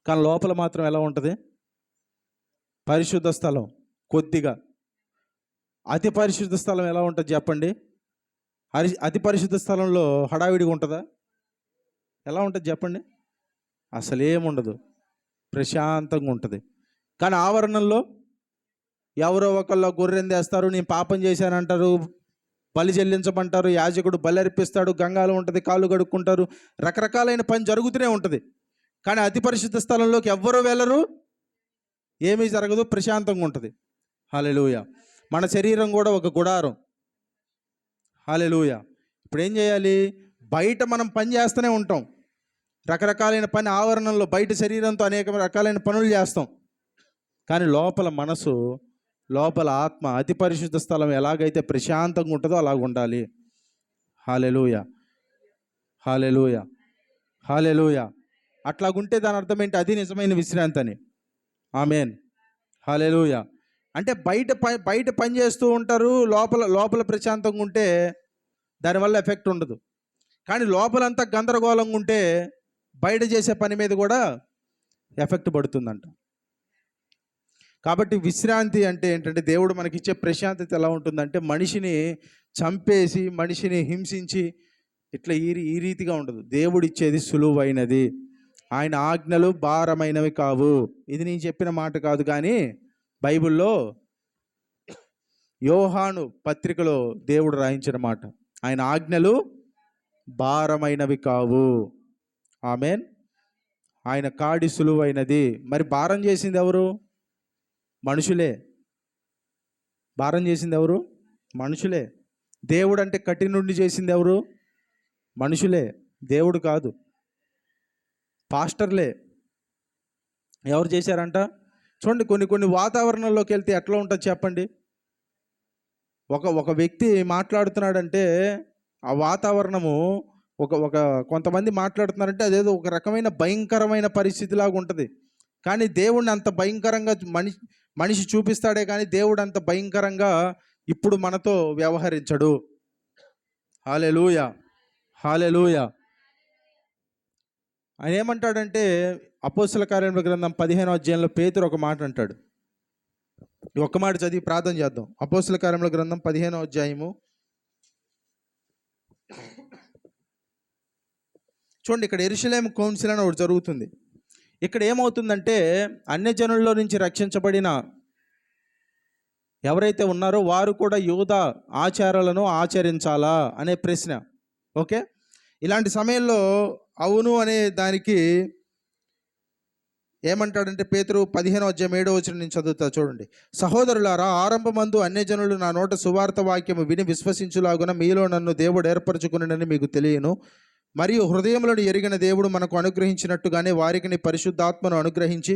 కానీ లోపల మాత్రం ఎలా ఉంటుంది? పరిశుద్ధ స్థలం కొద్దిగా. అతి పరిశుద్ధ స్థలం ఎలా ఉంటుంది చెప్పండి? అతి పరిశుద్ధ స్థలంలో హడావిడిగా ఉంటుందా? ఎలా ఉంటుంది చెప్పండి? అసలు ఏముండదు, ప్రశాంతంగా ఉంటుంది. కానీ ఆవరణంలో ఎవరో ఒకళ్ళు గొర్రెందేస్తారు, నేను పాపం చేశానంటారు, బలి చెల్లించమంటారు, యాజకుడు బలి అర్పిస్తాడు, గంగాలో ఉంటుంది, కాళ్ళు కడుక్కుంటారు, రకరకాలైన పని జరుగుతూనే ఉంటుంది. కానీ అతి పరిశుద్ధ స్థలంలోకి ఎవ్వరూ వెళ్ళరు, ఏమీ జరగదు, ప్రశాంతంగా ఉంటుంది. హల్లెలూయా. మన శరీరం కూడా ఒక గుడారం. హల్లెలూయా. ఇప్పుడు ఏం చేయాలి? బయట మనం పని చేస్తూనే ఉంటాం, రకరకాలైన పని ఆవరణంలో బయట శరీరంతో అనేక రకాలైన పనులు చేస్తాం. కానీ లోపల మనసు, లోపల ఆత్మ, అతి పరిశుద్ధ స్థలం ఎలాగైతే ప్రశాంతంగా ఉంటుందో అలాగ ఉండాలి. హల్లెలూయా, హల్లెలూయా, హల్లెలూయా. అట్లాగుంటే దాని అర్థం ఏంటి? అది నిజమైన విశ్రాంతి అని. ఆమేన్. హల్లెలూయా. అంటే బయట పని చేస్తూ ఉంటారు, లోపల లోపల ప్రశాంతంగా ఉంటే దానివల్ల ఎఫెక్ట్ ఉండదు. కానీ లోపలంతా గందరగోళంగా ఉంటే బయట చేసే పని మీద కూడా ఎఫెక్ట్ పడుతుందంట. కాబట్టి విశ్రాంతి అంటే ఏంటంటే, దేవుడు మనకిచ్చే ప్రశాంతత ఎలా ఉంటుందంటే, మనిషిని చంపేసి, మనిషిని హింసించి ఇట్లా ఈ రీతిగా ఉండదు. దేవుడిచ్చేది సులువైనది. ఆయన ఆజ్ఞలు భారమైనవి కావు. ఇది నేను చెప్పిన మాట కాదు, కానీ బైబిల్లో యోహాను పత్రికలో దేవుడు రాయించిన మాట. ఆయన ఆజ్ఞలు భారమైనవి కావు. ఆమేన్. ఆయన కాడి సులువైనది. మరి భారం చేసింది ఎవరు? మనుషులే. భారం చేసింది ఎవరు? మనుషులే. దేవుడు అంటే కఠినుండి చేసింది ఎవరు? మనుషులే, దేవుడు కాదు. పాస్టర్లే. ఎవరు చేశారంట? చూడండి, కొన్ని వాతావరణంలోకి వెళ్తే ఎట్లా ఉంటుంది చెప్పండి. ఒక వ్యక్తి మాట్లాడుతున్నాడంటే ఆ వాతావరణము ఒక కొంతమంది మాట్లాడుతున్నారంటే అదేదో ఒక రకమైన భయంకరమైన పరిస్థితిలాగా ఉంటుంది. కానీ దేవుడిని అంత భయంకరంగా మనిషి చూపిస్తాడే కానీ దేవుడు అంత భయంకరంగా ఇప్పుడు మనతో వ్యవహరించడు. హల్లెలూయా, హల్లెలూయా. ఆయన ఏమంటాడంటే, అపోస్తల కార్యముల గ్రంథం 15వ అధ్యాయంలో పేతురు ఒక మాట అంటాడు. ఈ ఒక్క మాట చదివి ప్రార్థన చేద్దాం. అపోస్తల కార్యముల గ్రంథం 15వ అధ్యాయము. చూడండి, ఇక్కడ యెరూషలేము కౌన్సిల్ అని ఒకటి జరుగుతుంది. ఇక్కడ ఏమవుతుందంటే, అన్యజనుల్లో నుంచి రక్షించబడిన ఎవరైతే ఉన్నారో వారు కూడా యూదా ఆచారాలను ఆచరించాలా అనే ప్రశ్న. ఓకే, ఇలాంటి సమయంలో అవును అనే దానికి ఏమంటాడంటే, పేతురు 15వ అధ్యాయం 7వ వచనం నుంచి చదువుతా చూడండి. సహోదరులారా, ఆరంభమందు అన్యజనులు నా నోట సువార్త వాక్యము విని విశ్వసించులాగున మీలో నన్ను దేవుడు ఏర్పరచుకునని మీకు తెలియను. మరియు హృదయములను ఎరిగిన దేవుడు మనకు అనుగ్రహించినట్టుగానే వారికి పరిశుద్ధాత్మను అనుగ్రహించి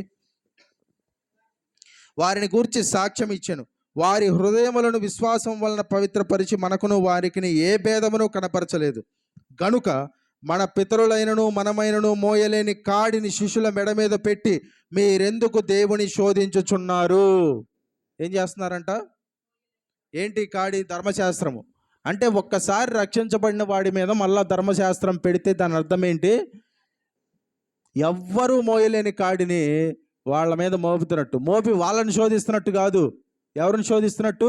వారిని గూర్చి సాక్ష్యం ఇచ్చెను. వారి హృదయములను విశ్వాసం వలన పవిత్రపరిచి మనకును వారికి ఏ భేదమును కనపరచలేదు. గనుక మన పితరులైనను మనమైనను మోయలేని కాడిని శిష్యుల మెడ మీద పెట్టి మీరెందుకు దేవుని శోధించుచున్నారు? ఏం చేస్తున్నారంట? ఏంటి కాడి? ధర్మశాస్త్రము. అంటే ఒక్కసారి రక్షించబడిన వాడి మీద మళ్ళా ధర్మశాస్త్రం పెడితే దాని అర్థం ఏంటి? ఎవ్వరూ మోయలేని కాడిని వాళ్ళ మీద మోపుతున్నట్టు, మోపి వాళ్ళని శోధిస్తున్నట్టు కాదు. ఎవరిని శోధిస్తున్నట్టు?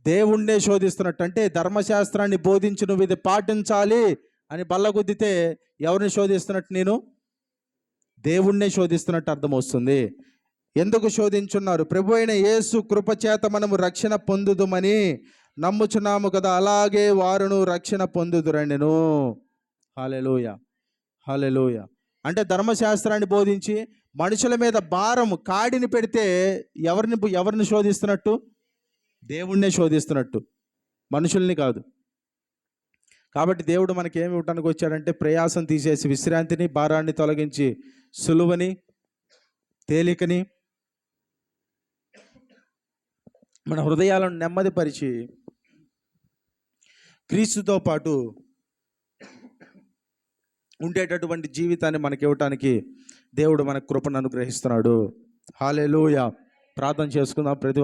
దేవుణ్ణే శోధిస్తున్నట్టు. అంటే ధర్మశాస్త్రాన్ని బోధించి నువ్వు ఇది పాటించాలి అని బల్లగుద్దితే ఎవరిని శోధిస్తున్నట్టు? నేను దేవుణ్ణే శోధిస్తున్నట్టు అర్థం వస్తుంది. ఎందుకు శోధించున్నారు? ప్రభు అయిన యేసు కృపచేత మనము రక్షణ పొందుదుమని నమ్ముచున్నాము కదా, అలాగే వారును రక్షణ పొందుదురనెను. హల్లెలూయా, హల్లెలూయా. అంటే ధర్మశాస్త్రాన్ని బోధించి మనుషుల మీద భారము కాడిని పెడితే ఎవరిని శోధిస్తున్నట్టు? దేవుణ్ణే శోధిస్తున్నట్టు, మనుషుల్ని కాదు. కాబట్టి దేవుడు మనకి ఏమి ఇవ్వడానికి వచ్చాడంటే, ప్రయాసం తీసేసి విశ్రాంతిని, భారాన్ని తొలగించి సులువని, తేలికని, మన హృదయాలను నెమ్మదిపరిచి క్రీస్తుతో పాటు ఉండేటటువంటి జీవితాన్ని మనకి ఇవ్వటానికి దేవుడు మనకు కృపను అనుగ్రహిస్తున్నాడు. హల్లెలూయా. ప్రార్థన చేసుకుందాం ప్రతి